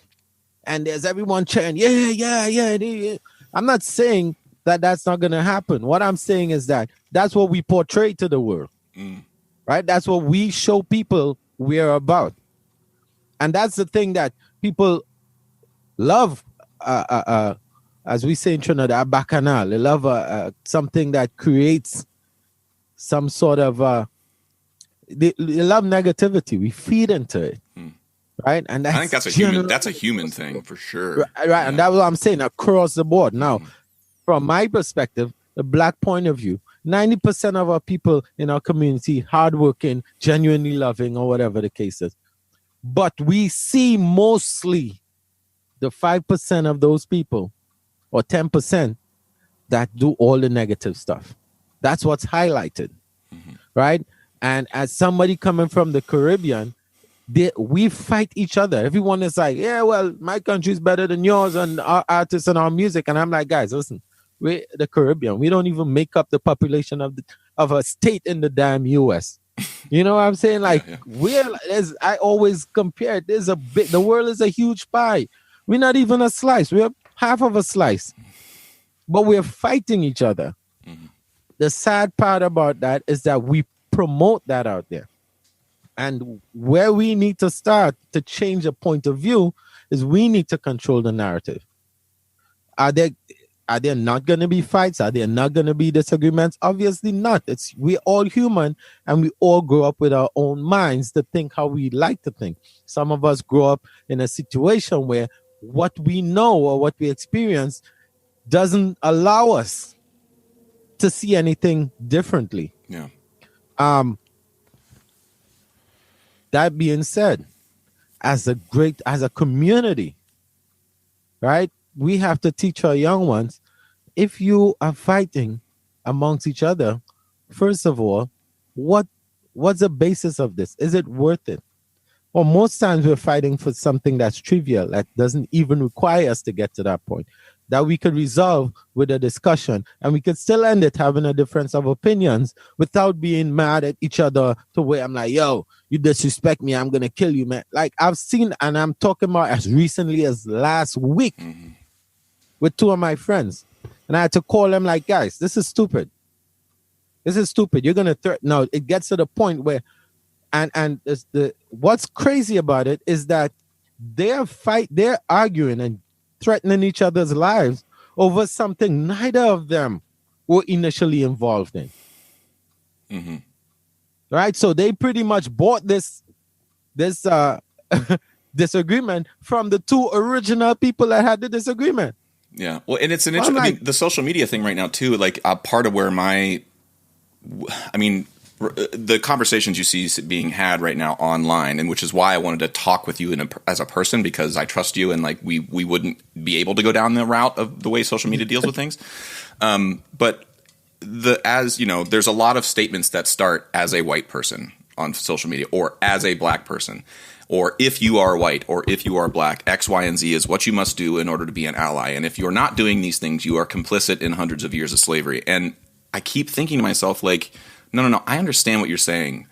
and there's everyone cheering, yeah. I'm not saying that that's not going to happen. What I'm saying is that that's what we portray to the world, right? That's what we show people we're about. And that's the thing that people love, as we say in Trinidad, bacchanal. They love something that creates some sort of, they love negativity. We feed into it. Right, and I think that's a human thing for sure. Right, yeah. And that's what I'm saying across the board. Now, from my perspective, the black point of view, 90% of our people in our community, hardworking, genuinely loving, or whatever the case is. But we see mostly the 5% of those people, or 10%, that do all the negative stuff. That's what's highlighted, right? And as somebody coming from the Caribbean, we fight each other. Everyone is like, yeah, well, my country's better than yours and our artists and our music. And I'm like, guys, listen, we're the Caribbean. We don't even make up the population of a state in the damn U.S. You know what I'm saying? Like, I always compare it. The world is a huge pie. We're not even a slice. We're half of a slice. But we're fighting each other. Mm-hmm. The sad part about that is that we promote that out there. And where we need to start to change a point of view is we need to control the narrative. Are there not going to be fights? Are there not going to be disagreements? Obviously not. We're all human, and we all grow up with our own minds to think how we like to think. Some of us grow up in a situation where what we know or what we experience doesn't allow us to see anything differently. Yeah. That being said, as a community, right, we have to teach our young ones, if you are fighting amongst each other, first of all, what's the basis of this? Is it worth it? Well, most times we're fighting for something that's trivial, that doesn't even require us to get to that point, that we could resolve with a discussion, and we could still end it having a difference of opinions without being mad at each other to where I'm like, yo, you disrespect me, I'm going to kill you, man. Like I've seen, and I'm talking about as recently as last week with two of my friends. And I had to call them like, guys, this is stupid. This is stupid. You're going to threaten. No, it gets to the point where, and what's crazy about it is that they're arguing and threatening each other's lives over something neither of them were initially involved in. Mm-hmm. Right? So they pretty much bought this disagreement from the two original people that had the disagreement. Yeah. Well, and it's an interesting, I mean, the social media thing right now too, like a part of where the conversations you see being had right now online, and which is why I wanted to talk with you as a person, because I trust you, and like we wouldn't be able to go down the route of the way social media deals with things. But there's a lot of statements that start as a white person on social media, or as a black person, or if you are white, or if you are black, X, Y, and Z is what you must do in order to be an ally. And if you're not doing these things, you are complicit in hundreds of years of slavery. And I keep thinking to myself, like, no, I understand what you're saying,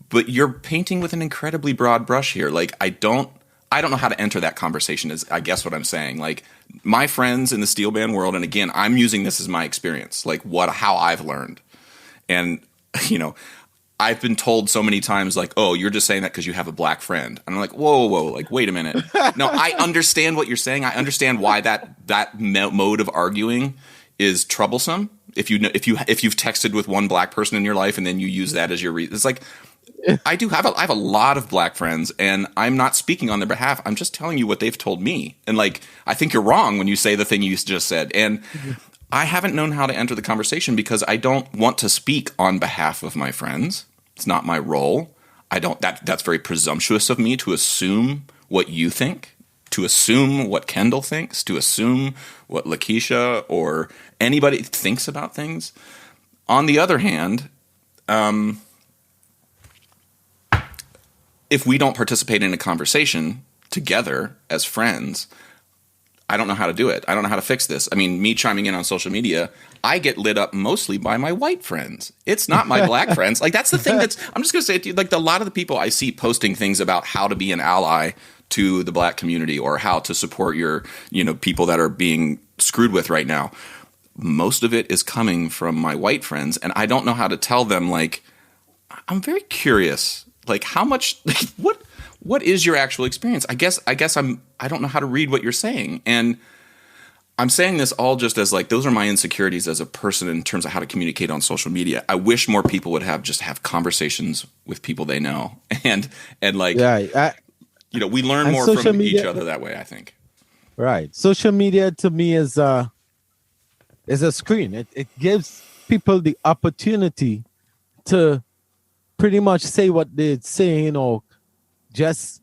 but you're painting with an incredibly broad brush here. Like, I don't know how to enter that conversation, is I guess what I'm saying. Like, my friends in the steel band world, and again, I'm using this as my experience, like how I've learned. And, I've been told so many times, like, oh, you're just saying that because you have a black friend. And I'm like, whoa, like, wait a minute. No, I understand what you're saying. I understand why that mode of arguing is troublesome. If you've texted with one black person in your life and then you use that as your reason, it's like, I have a lot of black friends, and I'm not speaking on their behalf. I'm just telling you what they've told me. And like, I think you're wrong when you say the thing you just said. And I haven't known how to enter the conversation because I don't want to speak on behalf of my friends. It's not my role. That's very presumptuous of me to assume what you think, to assume what Kendall thinks, to assume what Lakeisha or anybody thinks about things. On the other hand, if we don't participate in a conversation together as friends, I don't know how to do it. I don't know how to fix this. I mean, me chiming in on social media, I get lit up mostly by my white friends. It's not my black friends. Like, that's the thing I'm just going to say it to you, like, a lot of the people I see posting things about how to be an ally to the black community or how to support your, people that are being screwed with right now. Most of it is coming from my white friends. And I don't know how to tell them, like, I'm very curious, like, how much, what is your actual experience? I guess I don't know how to read what you're saying. And I'm saying this all just as like, those are my insecurities as a person in terms of how to communicate on social media. I wish more people would have conversations with people they know. And like, we learn more from each other that way, I think. Right. Social media to me is a screen. It gives people the opportunity to pretty much say what they're saying or just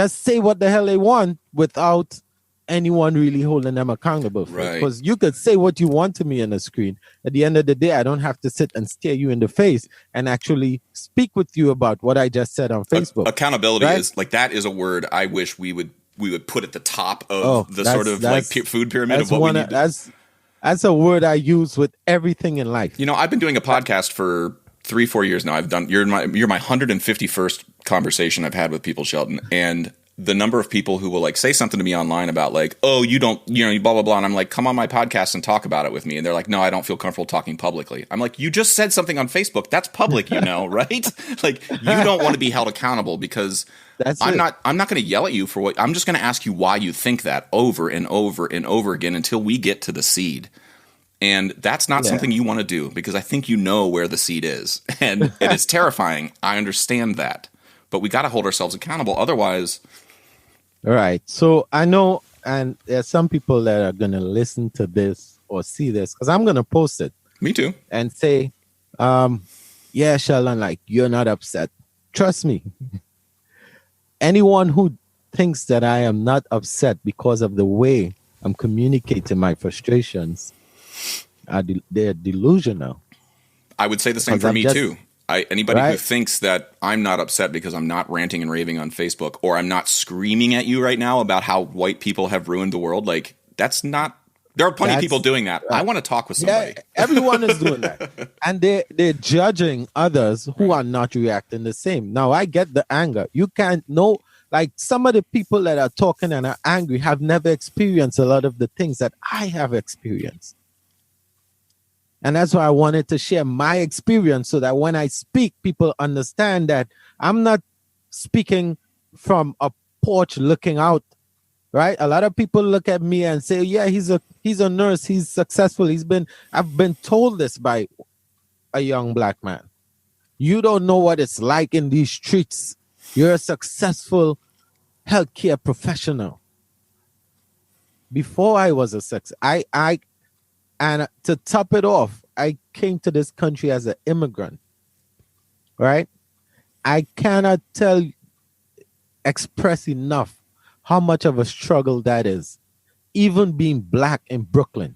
say what the hell they want without anyone really holding them accountable for it. Because you could say what you want to me on the screen. At the end of the day, I don't have to sit and stare you in the face and actually speak with you about what I just said on Facebook. Accountability is like, that is a word I wish we would put at the top of the sort of like food pyramid of what we need. That's a word I use with everything in life. I've been doing a podcast for 3-4 years now. you're my 151st conversation I've had with people, Sheldon, and the number of people who will like say something to me online about like, oh, you don't, blah, blah, blah. And I'm like, come on my podcast and talk about it with me. And they're like, no, I don't feel comfortable talking publicly. I'm like, you just said something on Facebook. That's public, right? Like, you don't want to be held accountable because I'm not going to yell at you for what, I'm just going to ask you why you think that over and over and over again until we get to the seed. And that's not something you want to do because I think you know where the seed is. And it is terrifying. I understand that. But we got to hold ourselves accountable. Otherwise. All right. So I know, and there's some people that are going to listen to this or see this because I'm going to post it. Me too. And say, yeah, Sheldon, like, you're not upset. Trust me. Anyone who thinks that I am not upset because of the way I'm communicating my frustrations, they're delusional. I would say the same for me too. Anybody who thinks that I'm not upset because I'm not ranting and raving on Facebook or I'm not screaming at you right now about how white people have ruined the world, like, that's not. There are plenty of people doing that. I want to talk with somebody. Yeah, everyone is doing that, and they're judging others who are not reacting the same. Now I get the anger. You can't know. Like, some of the people that are talking and are angry have never experienced a lot of the things that I have experienced. And that's why I wanted to share my experience so that when I speak, people understand that I'm not speaking from a porch looking out, right? A lot of people look at me and say, yeah, he's a nurse. He's successful. I've been told this by a young black man. You don't know what it's like in these streets. You're a successful healthcare professional. Before I was a success, and to top it off, I came to this country as an immigrant, right? I cannot express enough how much of a struggle that is, even being black in Brooklyn,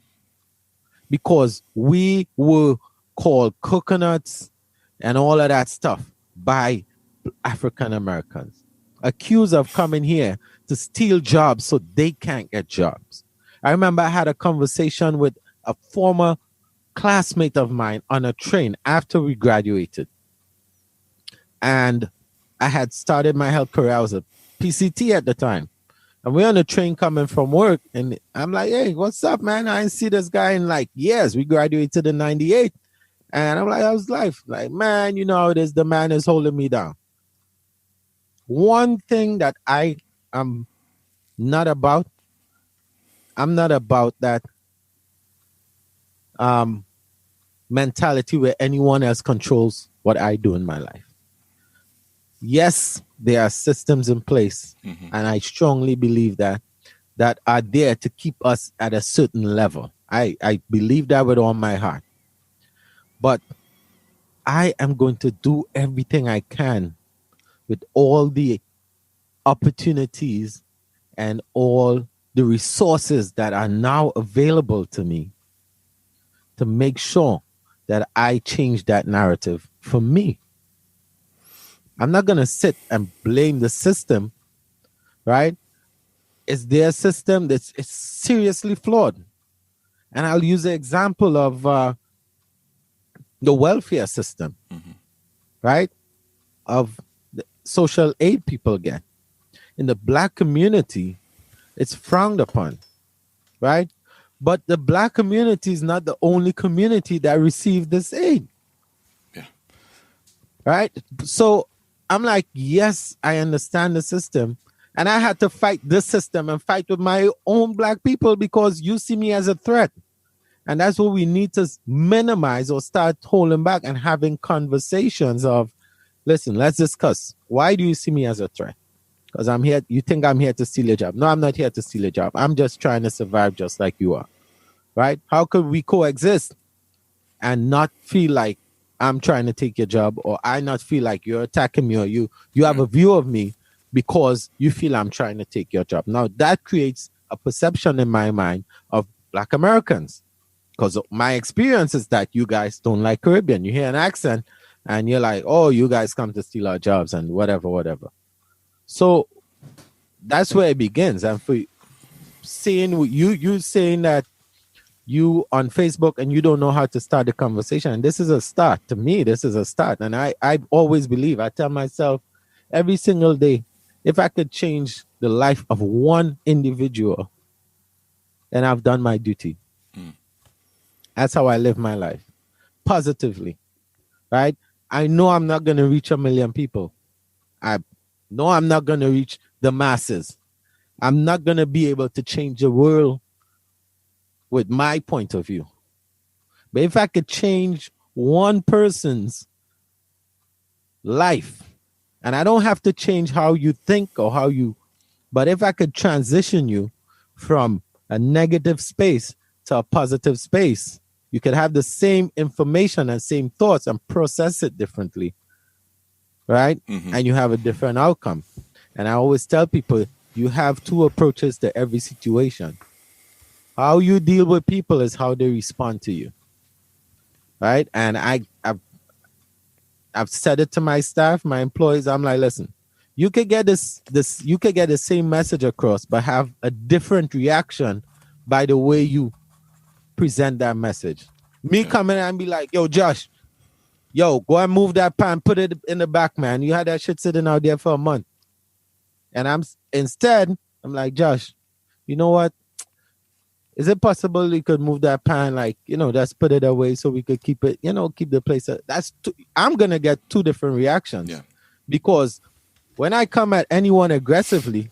because we were called coconuts and all of that stuff by African Americans, accused of coming here to steal jobs so they can't get jobs. I remember I had a conversation with a former classmate of mine on a train after we graduated. And I had started my health career. I was a PCT at the time. And we're on the train coming from work. And I'm like, hey, what's up, man? I didn't see this guy in like years. We graduated in 98. And I'm like, how's life? Like, man, you know how it is. The man is holding me down. One thing that I am not about, I'm not about that mentality where anyone else controls what I do in my life. Yes, there are systems in place, and I strongly believe that are there to keep us at a certain level. I believe that with all my heart. But I am going to do everything I can with all the opportunities and all the resources that are now available to me to make sure that I change that narrative for me. I'm not going to sit and blame the system, right? It's their system that's it's seriously flawed. And I'll use the example of the welfare system, right? Of the social aid people get. In the Black community, it's frowned upon, right? But the Black community is not the only community that received this aid. Yeah. Right? So I'm like, yes, I understand the system. And I had to fight this system and fight with my own Black people because you see me as a threat. And that's what we need to minimize or start holding back and having conversations of, listen, let's discuss. Why do you see me as a threat? Because I'm here. You think I'm here to steal a job? No, I'm not here to steal a job. I'm just trying to survive just like you are. Right? How could we coexist and not feel like I'm trying to take your job, or I not feel like you're attacking me, or you have a view of me because you feel I'm trying to take your job? Now that creates a perception in my mind of Black Americans, because my experience is that you guys don't like Caribbean. You hear an accent and you're like, oh, you guys come to steal our jobs and whatever. So that's where it begins. And for saying you saying that you on Facebook and you don't know how to start the conversation, and this is a start. To me, this is a start. And I always believe, I tell myself every single day, if I could change the life of one individual, then I've done my duty. That's how I live my life, positively, right? I know I'm not going to reach 1 million people. I know I'm not going to reach the masses. I'm not going to be able to change the world with my point of view. But if I could change one person's life, and I don't have to change how you think or how you, but if I could transition you from a negative space to a positive space, you could have the same information and same thoughts and process it differently, right? And you have a different outcome. And I always tell people, you have two approaches to every situation. How you deal with people is how they respond to you, right? And I've said it to my staff, my employees. I'm like, listen, you could get you could get the same message across, but have a different reaction by the way you present that message. Me coming and be like, yo, Josh, yo, go and move that pan, put it in the back, man. You had that shit sitting out there for a month. And I'm like, Josh, you know what? Is it possible you could move that pan, like, just put it away so we could keep it, keep the place. I'm going to get two different reactions. Yeah. Because when I come at anyone aggressively,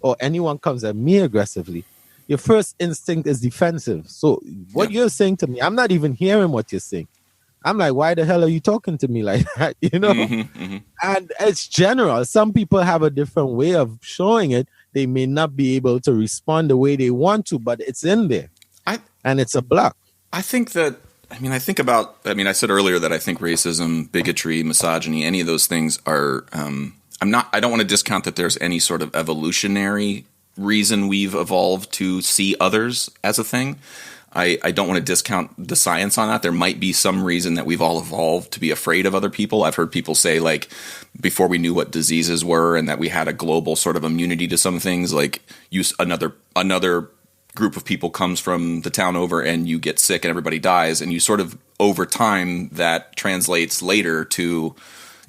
or anyone comes at me aggressively, your first instinct is defensive. So what you're saying to me, I'm not even hearing what you're saying. I'm like, why the hell are you talking to me like that? And it's general. Some people have a different way of showing it. They may not be able to respond the way they want to, but it's in there. And it's a block. I think that, I said earlier that I think racism, bigotry, misogyny, any of those things are, I don't want to discount that there's any sort of evolutionary reason we've evolved to see others as a thing. I don't want to discount the science on that. There might be some reason that we've all evolved to be afraid of other people. I've heard people say, like, before we knew what diseases were and that we had a global sort of immunity to some things, like another group of people comes from the town over and you get sick and everybody dies, and you sort of, over time, that translates later to,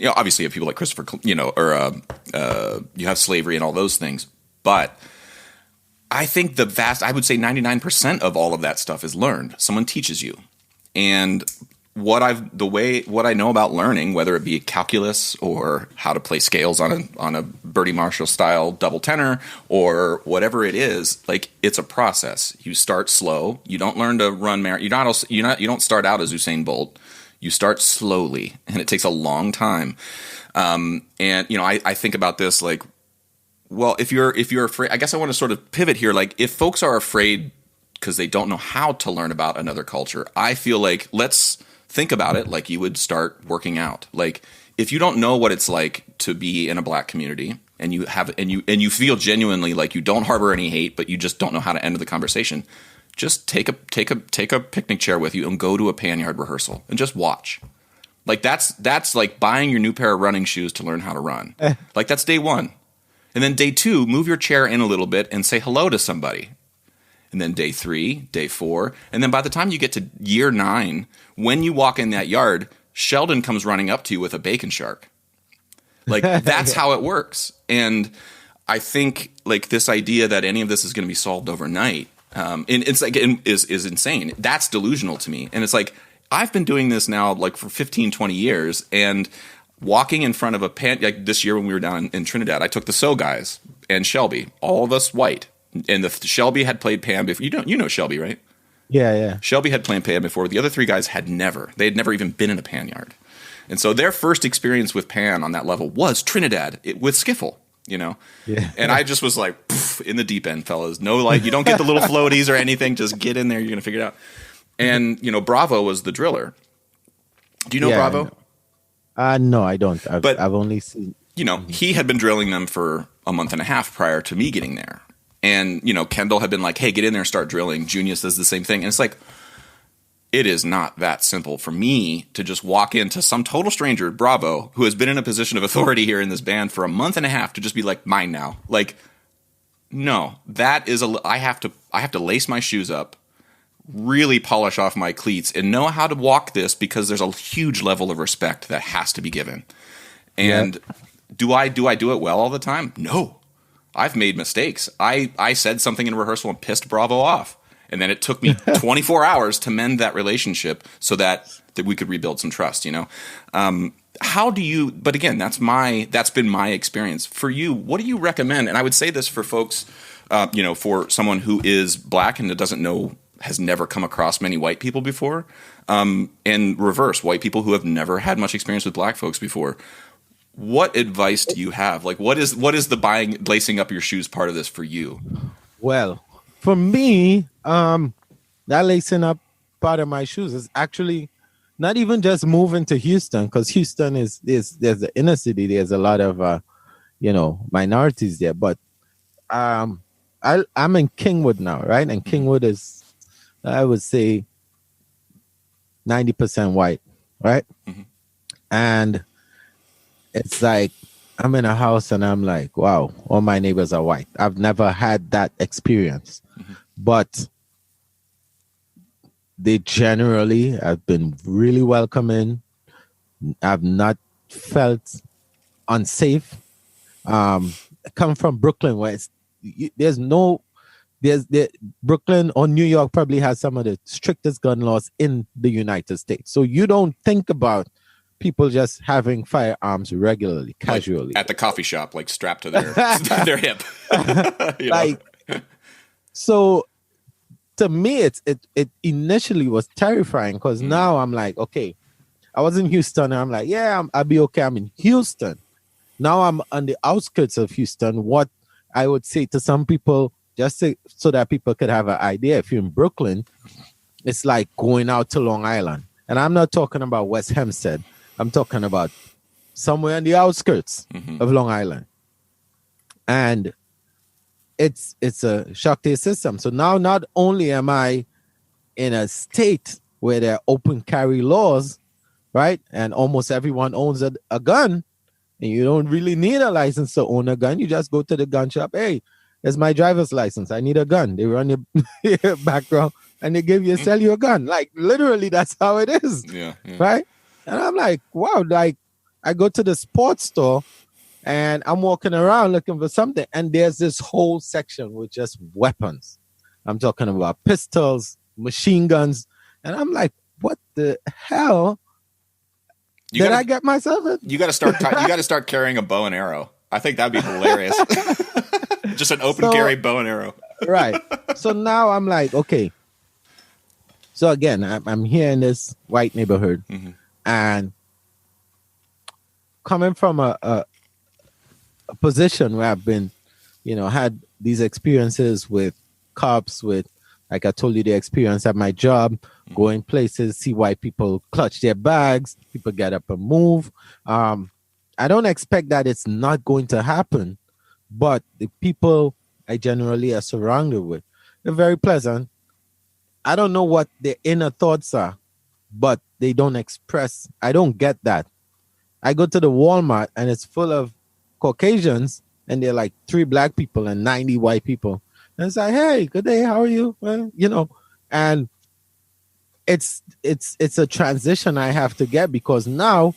obviously you have people like Christopher, or you have slavery and all those things. But I think I would say 99% of all of that stuff is learned. Someone teaches you. And what I know about learning, whether it be calculus or how to play scales on a Bertie Marshall style double tenor or whatever it is, like it's a process. You start slow. You don't learn to run you don't start out as Usain Bolt. You start slowly, and it takes a long time. And I think about this like, well, if you're afraid, I guess I want to sort of pivot here. Like, if folks are afraid because they don't know how to learn about another culture, I feel like let's think about it like you would start working out. Like, if you don't know what it's like to be in a black community, and you feel genuinely like you don't harbor any hate, but you just don't know how to end the conversation, just take a picnic chair with you and go to a pan-yard rehearsal and just watch. Like, that's like buying your new pair of running shoes to learn how to run. Like, that's day one. And then day two, move your chair in a little bit and say hello to somebody. And then day 3, day 4, and then by the time you get to year 9, when you walk in that yard, Sheldon comes running up to you with a bacon shark. Like, that's how it works. And I think like this idea that any of this is going to be solved overnight, and it's like is insane. That's delusional to me. And it's like, I've been doing this now like for 15, 20 years, and walking in front of a like this year when we were down in Trinidad, I took the So guys and Shelby, all of us white. And Shelby had played Pam before. You know Shelby, right? Yeah. Shelby had played Pam before. The other 3 guys had never. They had never even been in a pan yard. And so their first experience with pan on that level was Trinidad with skiffle, Yeah. And I just was like, in the deep end, fellas. No, like, you don't get the little floaties or anything. Just get in there. You're going to figure it out. And, Bravo was the driller. Do you know Bravo? No, I don't. I've only seen. He had been drilling them for a month and a half prior to me getting there. And, Kendall had been like, hey, get in there and start drilling. Junius does the same thing. And it's like, it is not that simple for me to just walk into some total stranger at Bravo who has been in a position of authority here in this band for a month and a half to just be like, mine now. Like, no, that is I have to lace my shoes up, really polish off my cleats, and know how to walk this, because there's a huge level of respect that has to be given. And do I do it well all the time? No. I've made mistakes. I said something in rehearsal and pissed Bravo off. And then it took me 24 hours to mend that relationship so that we could rebuild some trust, How do you, but again, that's been my experience. For you, what do you recommend? And I would say this for folks, for someone who is black and has never come across many white people before, and reverse, white people who have never had much experience with black folks before. What advice do you have? Like, what is the lacing up your shoes part of this for you? Well, for me, that lacing up part of my shoes is actually not even just moving to Houston, because Houston there's the inner city. There's a lot of, minorities there. But I'm in Kingwood now, right? And Kingwood is, I would say, 90% white, right? Mm-hmm. And it's like, I'm in a house and I'm like, wow, all my neighbors are white. I've never had that experience. Mm-hmm. But they generally have been really welcoming. I've not felt unsafe. I come from Brooklyn, where Brooklyn or New York probably has some of the strictest gun laws in the United States. So you don't think about people just having firearms regularly, casually. Like at the coffee shop, like strapped to their their hip. So to me, it initially was terrifying, because now I'm like, okay, I was in Houston and I'm like, I'll be okay. I'm in Houston. Now I'm on the outskirts of Houston. What I would say to some people, so that people could have an idea, if you're in Brooklyn, it's like going out to Long Island. And I'm not talking about West Hempstead. I'm talking about somewhere on the outskirts of Long Island. And it's a shock to the system. So now not only am I in a state where there are open carry laws, right? And almost everyone owns a gun, and you don't really need a license to own a gun. You just go to the gun shop. Hey, there's my driver's license. I need a gun. They run your background and they sell you a gun. Like, literally, that's how it is. Yeah. Right? And I'm like, wow, like, I go to the sports store and I'm walking around looking for something, and there's this whole section with just weapons. I'm talking about pistols, machine guns. And I'm like, what the hell I get myself in? You got to start. You got to start carrying a bow and arrow. I think that'd be hilarious. Just an open carry bow and arrow. Right. So now I'm like, okay. So again, I'm here in this white neighborhood, and coming from a position where I've been, had these experiences with cops, with, like I told you, the experience at my job, going places, see white people clutch their bags, people get up and move. I don't expect that it's not going to happen, but the people I generally are surrounded with, they're very pleasant. I don't know what their inner thoughts are, but they don't express. I don't get that. I go to the Walmart and it's full of Caucasians, and they're like 3 black people and 90 white people. And it's like, hey, good day, how are you? Well, and it's a transition I have to get, because now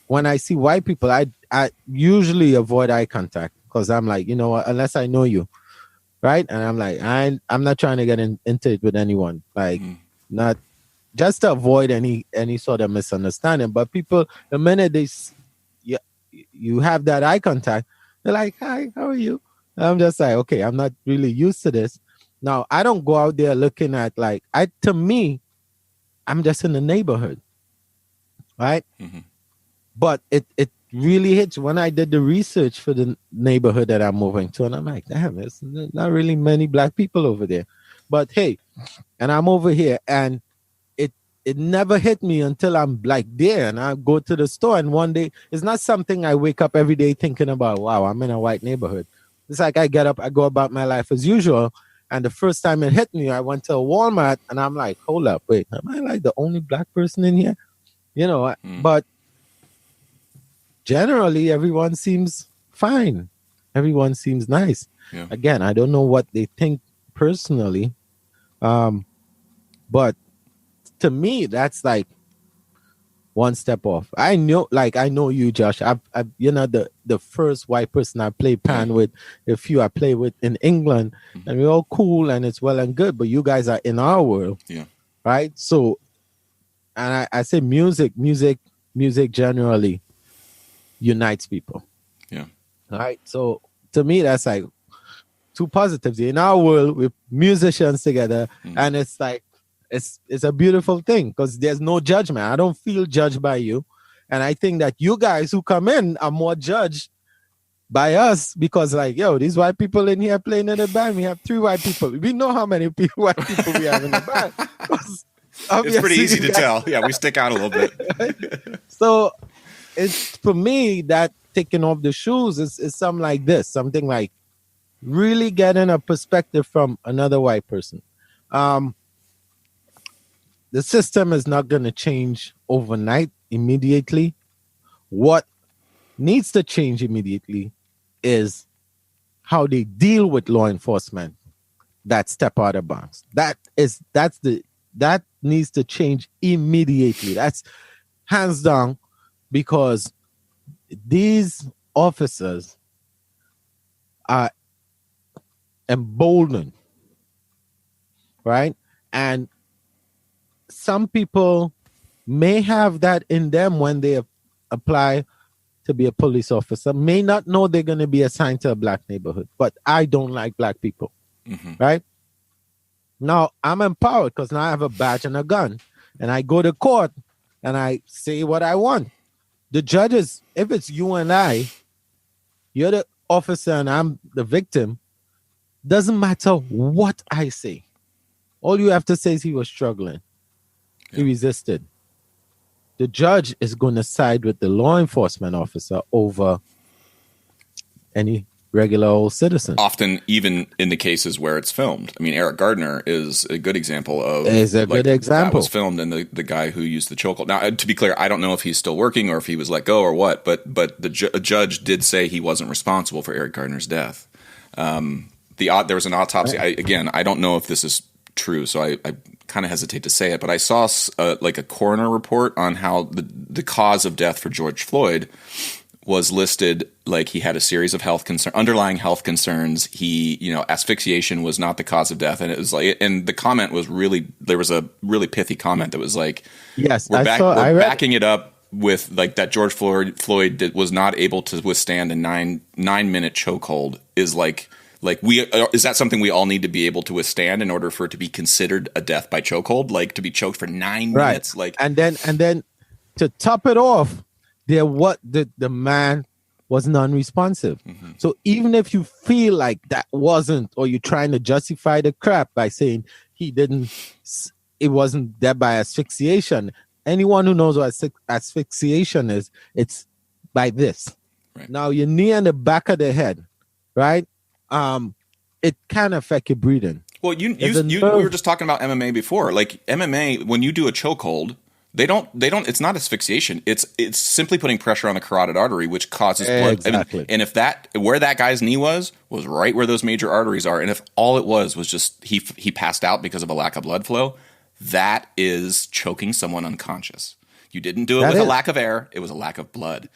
when I see white people, I usually avoid eye contact, because I'm like, unless I know you, right? And I'm like, I'm not trying to get into it with anyone, like not just to avoid any sort of misunderstanding. But people, the minute you have that eye contact, they're like, hi, how are you? And I'm just like, okay, I'm not really used to this. Now, I don't go out there looking at to me, I'm just in the neighborhood, right? But it really hits when I did the research for the neighborhood that I'm moving to. And I'm like, damn, there's not really many black people over there. But hey, and I'm over here, and it never hit me until I'm like there, and I go to the store, and one day, it's not something I wake up every day thinking about, wow, I'm in a white neighborhood. It's like I get up, I go about my life as usual. And the first time it hit me, I went to a Walmart, and I'm like, hold up, wait, am I like the only black person in here? But generally, everyone seems fine. Everyone seems nice. Yeah. Again, I don't know what they think personally, but to me, that's like one step off. I know you, Josh. I've the first white person I played pan with, a few I play with in England, and we're all cool and it's well and good. But you guys are in our world, right? So, and I say music generally unites people. Yeah. All right. So to me, that's like two positives. In our world, with musicians together, and it's like it's a beautiful thing, because there's no judgment. I don't feel judged by you. And I think that you guys who come in are more judged by us, because like, yo, these white people in here playing in the band. We have 3 white people. We know how many white people we have in the band. It's pretty easy to tell. Yeah, we stick out a little bit. So it's, for me, that taking off the shoes is something like this. Something like really getting a perspective from another white person. The system is not going to change overnight, immediately. What needs to change immediately is how they deal with law enforcement that step out of bounds. That needs to change immediately. That's hands down, because these officers are emboldened, right? And some people may have that in them when they apply to be a police officer, may not know they're going to be assigned to a black neighborhood. But I don't like black people, right? Now, I'm empowered because now I have a badge and a gun, and I go to court and I say what I want. The judges, if it's you and I, you're the officer and I'm the victim, doesn't matter what I say. All you have to say is he was struggling. He resisted. The judge is going to side with the law enforcement officer over any regular old citizen. Often, even in the cases where it's filmed. I mean, Eric Gardner is a good example of. Is a good example. That was filmed, and the guy who used the chokehold. Now, to be clear, I don't know if he's still working or if he was let go or what. But the judge did say he wasn't responsible for Eric Gardner's death. There was an autopsy. I don't know if this is true, so I kind of hesitate to say it, but I saw like a coroner report on how the cause of death for George Floyd was listed like he had a series of underlying health concerns. He, asphyxiation was not the cause of death, and it was like, and the comment was there was a really pithy comment that was like, yes, we're backing it up with like that George Floyd was not able to withstand a 9-minute chokehold is like is that something we all need to be able to withstand in order for it to be considered a death by chokehold, like to be choked for 9 minutes, like, and then to top it off, the man was non-responsive. Mm-hmm. So even if you feel like that wasn't, or you're trying to justify the crap by saying it wasn't dead by asphyxiation. Anyone who knows what asphyxiation is, it's by this. Right. Now your knee and the back of the head, right? It can affect your breathing. Well, we were just talking about MMA before. Like MMA, when you do a chokehold, they don't. It's not asphyxiation. It's simply putting pressure on the carotid artery, which causes blood. Exactly. And if where that guy's knee was right where those major arteries are, and if all it was just he passed out because of a lack of blood flow, that is choking someone unconscious. You didn't do it with a lack of air; it was a lack of blood.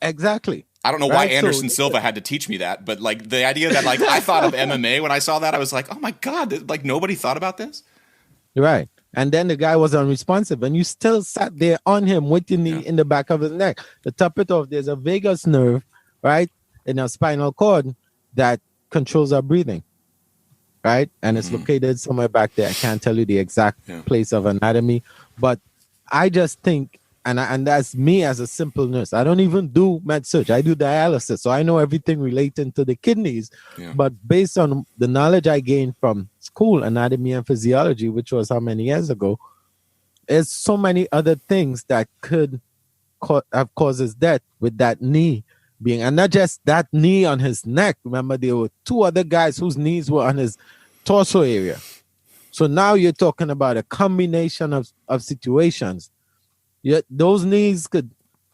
Exactly. I don't know why Anderson Silva had to teach me that, but like the idea that like I thought of MMA when I saw that, I was like, oh my God, like nobody thought about this. Right. And then the guy was unresponsive, and you still sat there on him with your knee in the back of his neck. To top it off, there's a vagus nerve, right, in our spinal cord that controls our breathing, right? And it's located somewhere back there. I can't tell you the exact place of anatomy, but I just think, and that's me as a simple nurse. I don't even do med surg. I do dialysis, so I know everything relating to the kidneys. Yeah. But based on the knowledge I gained from school, anatomy and physiology, which was how many years ago, there's so many other things that could have caused his death with that knee being, and not just that knee on his neck. Remember, there were two other guys whose knees were on his torso area. So now you're talking about a combination of situations. Yet those knees could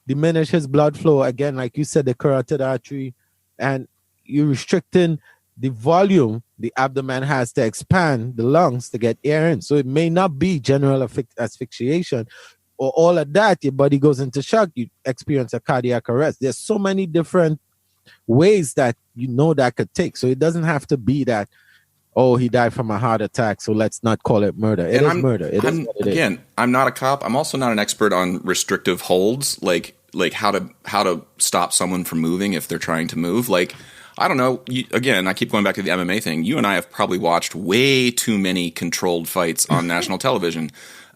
diminish his blood flow. Again, like you said, the carotid artery, and you're restricting the volume the abdomen has to expand the lungs to get air in. So it may not be general asphyxiation or all of that. Your body goes into shock. You experience a cardiac arrest. There's so many different ways that that could take. So it doesn't have to be that, oh, he died from a heart attack, so let's not call it murder. It is murder. Again, I'm not a cop. I'm also not an expert on restrictive holds, like how to stop someone from moving if they're trying to move. Like, I don't know. Again, I keep going back to the MMA thing. You and I have probably watched way too many controlled fights on national television.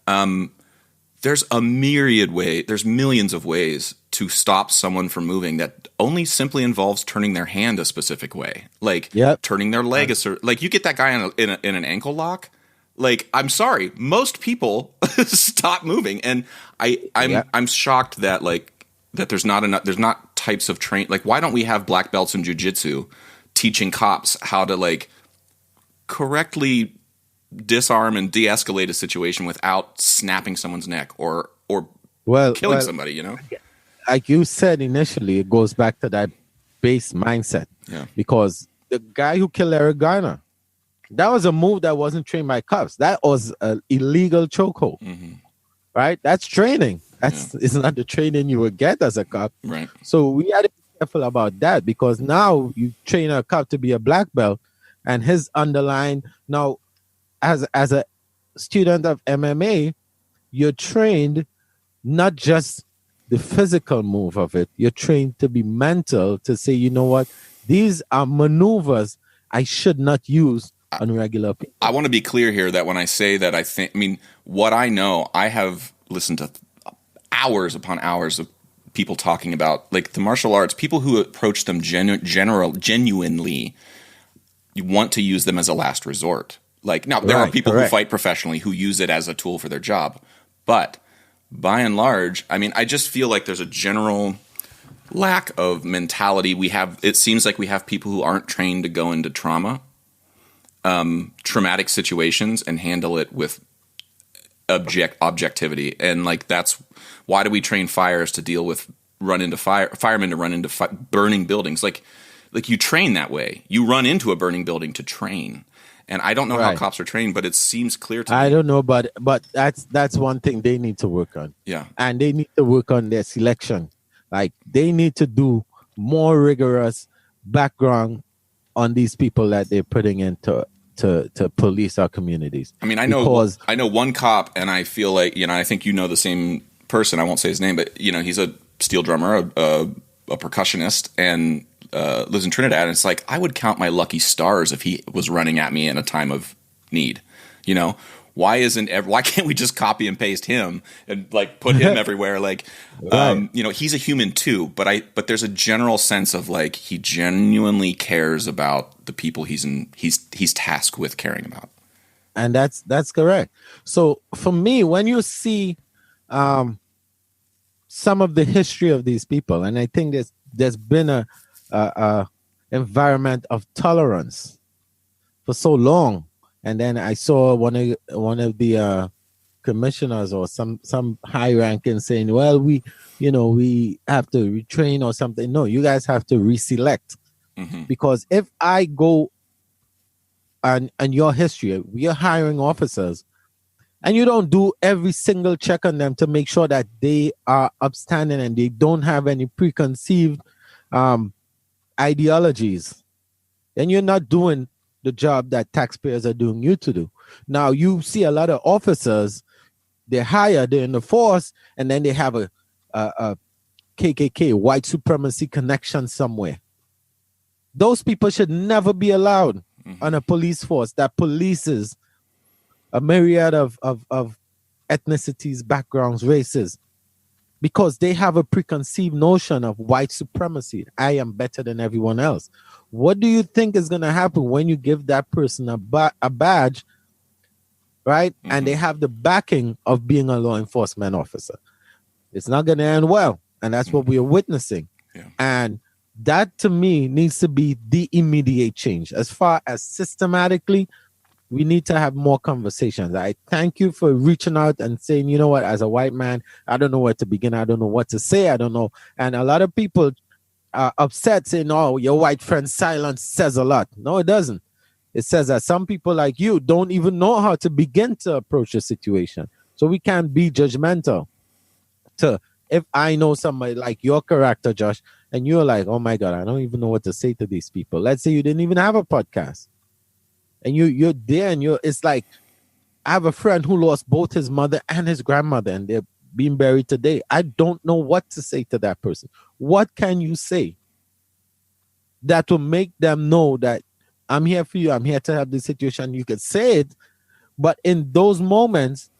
There's a myriad there's millions of ways to stop someone from moving that only simply involves turning their hand a specific way, like turning their leg like you get that guy in an ankle lock. Like, I'm sorry, most people stop moving, and I'm shocked that that there's not types of train. Like, why don't we have black belts in jiu-jitsu teaching cops how to correctly disarm and de-escalate a situation without snapping someone's neck or killing somebody, Like you said initially, it goes back to that base mindset. Yeah. Because the guy who killed Eric Garner, that was a move that wasn't trained by cops. That was an illegal chokehold. Mm-hmm. Right? That's training. It's not the training you would get as a cop. Right. So we had to be careful about that, because now you train a cop to be a black belt, and his underlying now, as a student of MMA, you're trained not just the physical move of it. You're trained to be mental, to say, you know what, these are maneuvers I should not use on regular people. I want to be clear here that when I say that, what I know, I have listened to hours upon hours of people talking about the martial arts, people who approach them genuinely, you want to use them as a last resort. Now, there are people who fight professionally who use it as a tool for their job. But by and large, I just feel like there's a general lack of mentality. It seems like we have people who aren't trained to go into traumatic situations and handle it with objectivity. And that's why do we train firemen to run into burning buildings? Like you train that way. You run into a burning building to train. And I don't know how cops are trained, but it seems clear to me. I don't know, but that's one thing they need to work on. Yeah. And they need to work on their selection. Like they need to do more rigorous background on these people that they're putting into to police our communities. I mean, because I know one cop, and I feel like, I think you know the same person. I won't say his name, but he's a steel drummer, a percussionist, and lives in Trinidad. And it's like, I would count my lucky stars if he was running at me in a time of need. Why can't we just copy and paste him and like put him everywhere? Like, right. He's a human too, but there's a general sense of like, he genuinely cares about the people he's tasked with caring about. And that's correct. So for me, when you see some of the history of these people, and I think there's been a environment of tolerance for so long. And then I saw one of the commissioners or some high ranking saying, well, we have to retrain or something. No, you guys have to reselect. Mm-hmm. Because if I go and your history, we are hiring officers and you don't do every single check on them to make sure that they are upstanding and they don't have any preconceived ideologies, then you're not doing the job that taxpayers are doing you to do. Now, you see a lot of officers, they're hired, they're in the force, and then they have a KKK, white supremacy connection somewhere. Those people should never be allowed on a police force that polices a myriad of ethnicities, backgrounds, races, because they have a preconceived notion of white supremacy. I am better than everyone else. What do you think is going to happen when you give that person a badge, right? Mm-hmm. And they have the backing of being a law enforcement officer? It's not going to end well. And that's what we are witnessing. Yeah. And that, to me, needs to be the immediate change. As far as systematically, we need to have more conversations. I thank you for reaching out and saying, you know what, as a white man, I don't know where to begin. I don't know what to say. I don't know. And a lot of people are upset saying, oh, your white friend's silence says a lot. No, it doesn't. It says that some people like you don't even know how to begin to approach a situation. So we can't be judgmental. If I know somebody like your character, Josh, and you're like, oh my God, I don't even know what to say to these people. Let's say you didn't even have a podcast. And you're there and it's like, I have a friend who lost both his mother and his grandmother and they're being buried today. I don't know what to say to that person. What can you say that will make them know that I'm here for you? I'm here to have this situation. You could say it, but in those moments,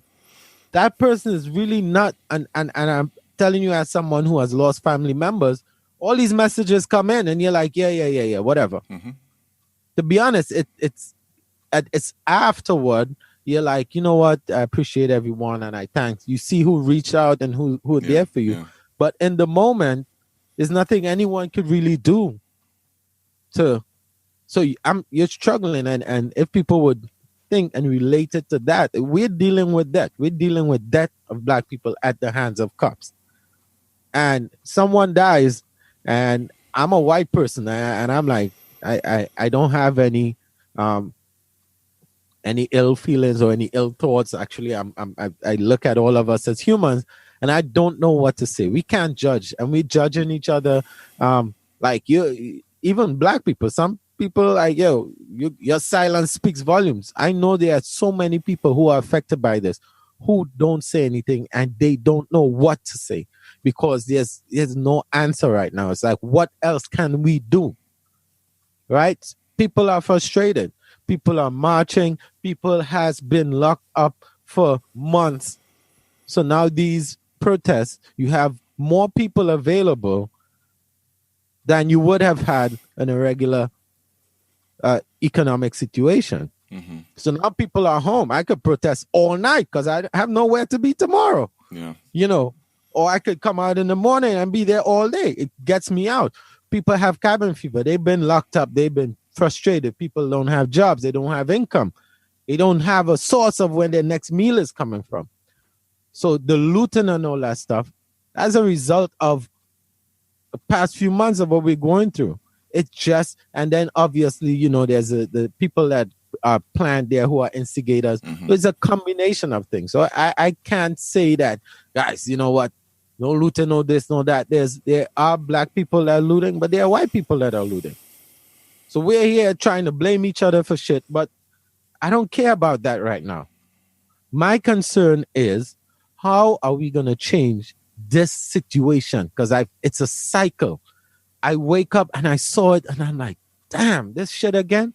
that person is really not, and I'm telling you as someone who has lost family members, all these messages come in and you're like, yeah, whatever. Mm-hmm. To be honest, it's afterward, you're like, you know what? I appreciate everyone and I thanks. You see who reached out and who are there for you. Yeah. But in the moment, there's nothing anyone could really do you're struggling. And if people would think and relate it to that, we're dealing with that. We're dealing with death of Black people at the hands of cops. And someone dies and I'm a white person and I'm like, I don't have any ill feelings or any ill thoughts. Actually, I look at all of us as humans and I don't know what to say. We can't judge and we're judging each other. Like even Black people, some people like, your silence speaks volumes. I know there are so many people who are affected by this who don't say anything and they don't know what to say because there's no answer right now. It's like, what else can we do? Right? People are frustrated. People are marching. People has been locked up for months. So now these protests, you have more people available than you would have had in a regular economic situation. Mm-hmm. So now people are home. I could protest all night because I have nowhere to be tomorrow. Yeah. Or I could come out in the morning and be there all day. It gets me out. People have cabin fever. They've been locked up. They've been frustrated. People don't have jobs. They don't have income. They don't have a source of when their next meal is coming from. So the looting and all that stuff, as a result of the past few months of what we're going through, it's just, and then obviously, there's the people that are planned there who are instigators. Mm-hmm. It's a combination of things. So I can't say that, guys, you know what? No looting, no this, no that. There are black people that are looting, but there are white people that are looting. So we're here trying to blame each other for shit, but I don't care about that right now. My concern is, how are we going to change this situation? Because it's a cycle. I wake up and I saw it and I'm like, damn, this shit again.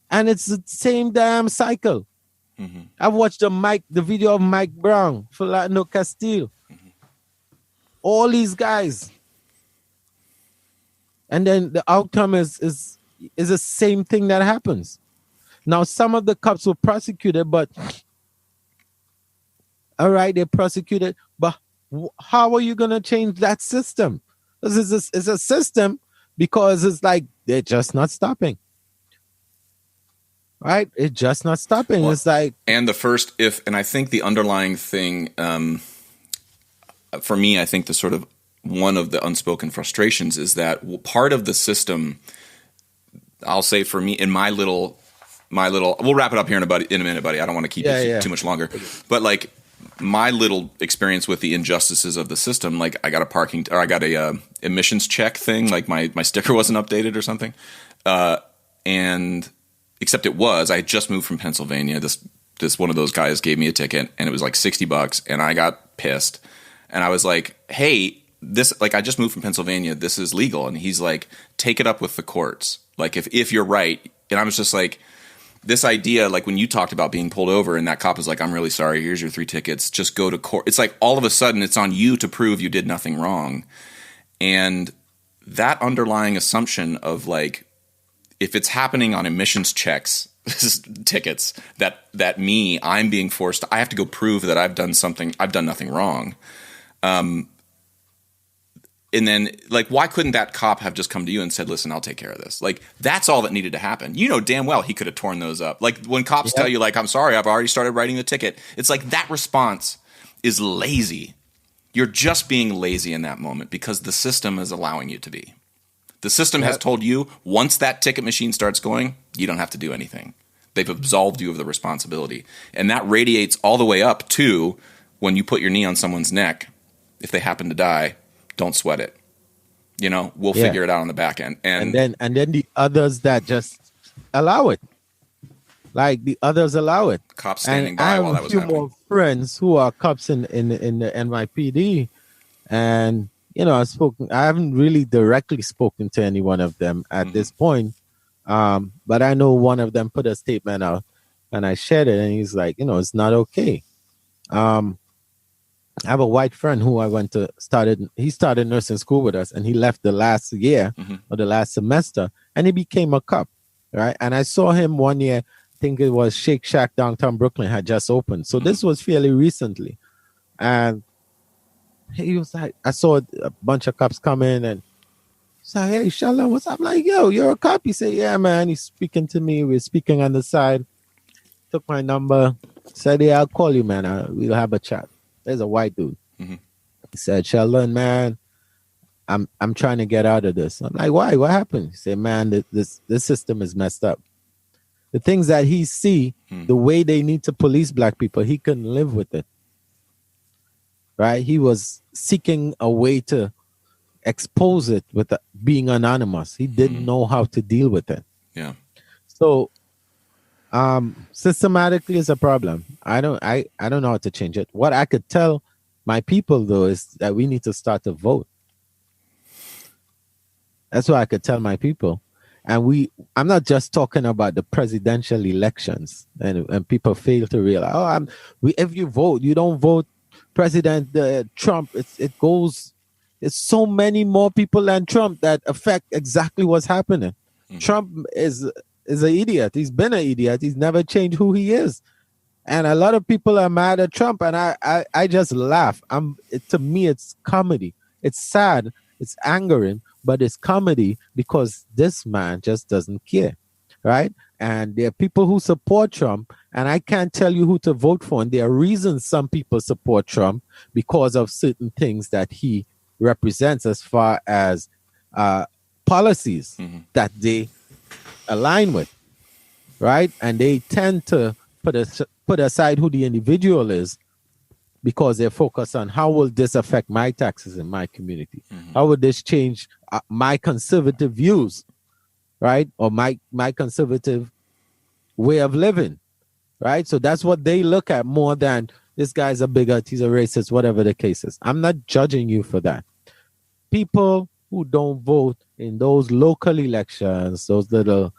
And it's the same damn cycle. Mm-hmm. I've watched the video of Mike Brown, Philando Castile, all these guys. And then the outcome is the same thing that happens. Now, some of the cops were prosecuted, but all right, they're prosecuted, but how are you going to change that system? This is a system because it's like they're just not stopping. Right? It's just not stopping. Well, it's like... And I think the underlying thing, for me, I think the sort of one of the unspoken frustrations is that part of the system, I'll say for me, in my little, we'll wrap it up here in a minute, buddy. I don't want to keep it too much longer. But like my little experience with the injustices of the system, like I got a emissions check thing, like my sticker wasn't updated or something. And except I had just moved from Pennsylvania. This one of those guys gave me a ticket and it was like $60 and I got pissed. And I was like, hey, I just moved from Pennsylvania. This is legal. And he's like, take it up with the courts. Like if you're right. And I was just like, this idea, like when you talked about being pulled over and that cop is like, I'm really sorry. Here's your 3 tickets. Just go to court. It's like all of a sudden it's on you to prove you did nothing wrong. And that underlying assumption of like, if it's happening on emissions checks, tickets, I'm being forced, I have to go prove that I've done nothing wrong. And then, like, why couldn't that cop have just come to you and said, listen, I'll take care of this? Like, that's all that needed to happen. You know damn well he could have torn those up. Like, when cops tell you, like, I'm sorry, I've already started writing the ticket. It's like that response is lazy. You're just being lazy in that moment because the system is allowing you to be. The system has told you, once that ticket machine starts going, you don't have to do anything. They've absolved you of the responsibility. And that radiates all the way up to when you put your knee on someone's neck, if they happen to die, don't sweat it. You know, we'll figure it out on the back end. And then the others that just allow it. Like the others allow it. Cops standing by while that was happening. I have a few more friends who are cops in the NYPD. And, you know, I haven't really directly spoken to any one of them at this point. But I know one of them put a statement out and I shared it and he's like, you know, it's not okay. I have a white friend who he started nursing school with us and he left the last year or the last semester and he became a cop, right? And I saw him one year, I think it was Shake Shack downtown Brooklyn had just opened. So this was fairly recently. And he was like, I saw a bunch of cops come in and he's like, hey, Sheldon, what's up? I'm like, yo, you're a cop? He said, yeah, man. He's speaking to me. We're speaking on the side. Took my number. Said, yeah, I'll call you, man. We'll have a chat. There's a white dude. He said, Sheldon, man, I'm trying to get out of this. I'm like, why? What happened? He said, man, this system is messed up. The things that he see, the way they need to police black people, he couldn't live with it. Right? He was seeking a way to expose it with being anonymous. He didn't know how to deal with it. Yeah. So systematically is a problem. I don't know how to change it. What I could tell my people though is that we need to start to vote. That's what I could tell my people. And I'm not just talking about the presidential elections and people fail to realize, if you vote, you don't vote President Trump. It's so many more people than Trump that affect exactly what's happening. Trump is an idiot. He's been an idiot. He's never changed who he is. And a lot of people are mad at Trump, and I just laugh. To me, it's comedy. It's sad. It's angering, but it's comedy because this man just doesn't care, right? And there are people who support Trump, and I can't tell you who to vote for. And there are reasons some people support Trump because of certain things that he represents as far as policies that they align with, right? And they tend to put aside who the individual is because they're focused on how will this affect my taxes in my community? Mm-hmm. How would this change my conservative views, right? Or my conservative way of living, right? So that's what they look at more than this guy's a bigot, he's a racist, whatever the case is. I'm not judging you for that. People who don't vote in those local elections, those little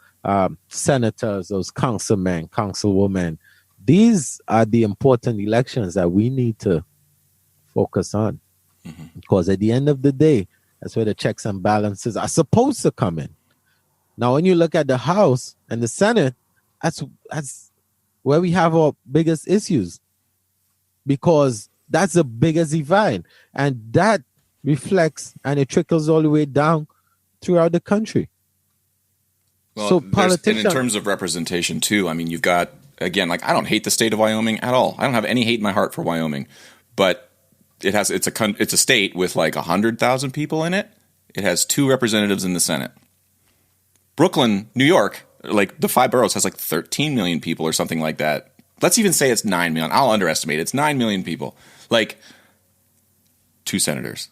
senators, those councilmen, councilwomen, these are the important elections that we need to focus on. Mm-hmm. Because at the end of the day, that's where the checks and balances are supposed to come in. Now, when you look at the House and the Senate, that's where we have our biggest issues, because that's the biggest divide. And that reflects and it trickles all the way down throughout the country. Well, so politicians, and in terms of representation too, I mean, you've got, again, like, I don't hate the state of Wyoming at all. I don't have any hate in my heart for Wyoming, but it's a state with like 100,000 people in it. It has 2 representatives in the Senate. Brooklyn, New York, like the 5 boroughs, has like 13 million people or something like that. Let's even say it's 9 million. I'll underestimate it. It's 9 million people. Like 2 senators.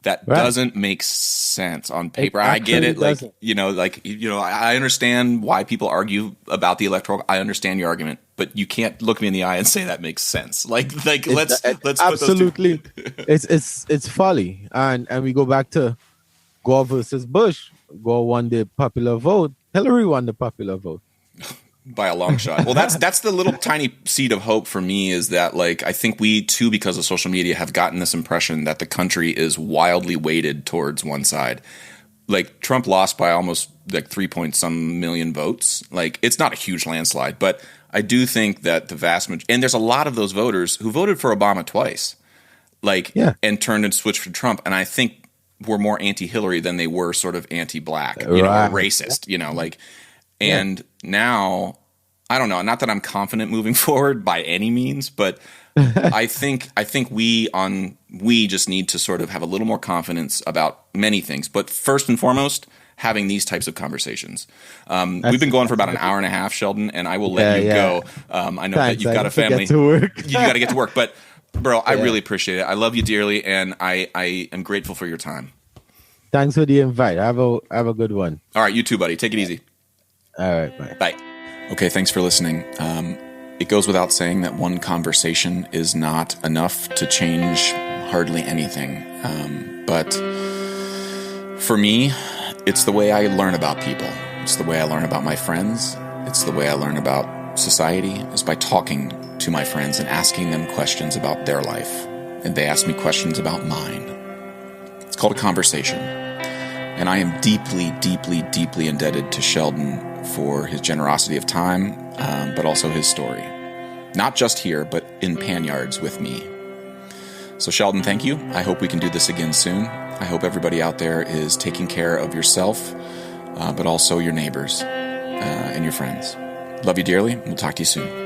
That doesn't make sense on paper. I get it. Like, I understand why people argue about the electoral. I understand your argument, but you can't look me in the eye and say that makes sense. Let's absolutely. It's folly. And we go back to Gore versus Bush. Gore won the popular vote. Hillary won the popular vote. By a long shot. Well, that's the little tiny seed of hope for me, is that, like, I think we too, because of social media, have gotten this impression that the country is wildly weighted towards one side. Like, Trump lost by almost like 3-point-some million votes. Like, it's not a huge landslide, but I do think that the vast majority, and there's a lot of those voters who voted for Obama twice, and turned and switched for Trump, and I think were more anti-Hillary than they were sort of anti-black, or racist, and now, I don't know, not that I'm confident moving forward by any means, but I think we just need to sort of have a little more confidence about many things. But first and foremost, having these types of conversations. We've been going for about an hour and a half, Sheldon, and I will let you go. I know that you've got a family. You got to get to work. But, bro, I really appreciate it. I love you dearly, and I am grateful for your time. Thanks for the invite. Have a good one. All right, you too, buddy. Take it easy. All right, bye. Bye. Okay, thanks for listening. It goes without saying that one conversation is not enough to change hardly anything. But for me, it's the way I learn about people. It's the way I learn about my friends. It's the way I learn about society, is by talking to my friends and asking them questions about their life. And they ask me questions about mine. It's called a conversation. And I am deeply, deeply, deeply indebted to Sheldon for his generosity of time, but also his story. Not just here, but in Panyards with me. So Sheldon, thank you. I hope we can do this again soon. I hope everybody out there is taking care of yourself, but also your neighbors and your friends. Love you dearly. We'll talk to you soon.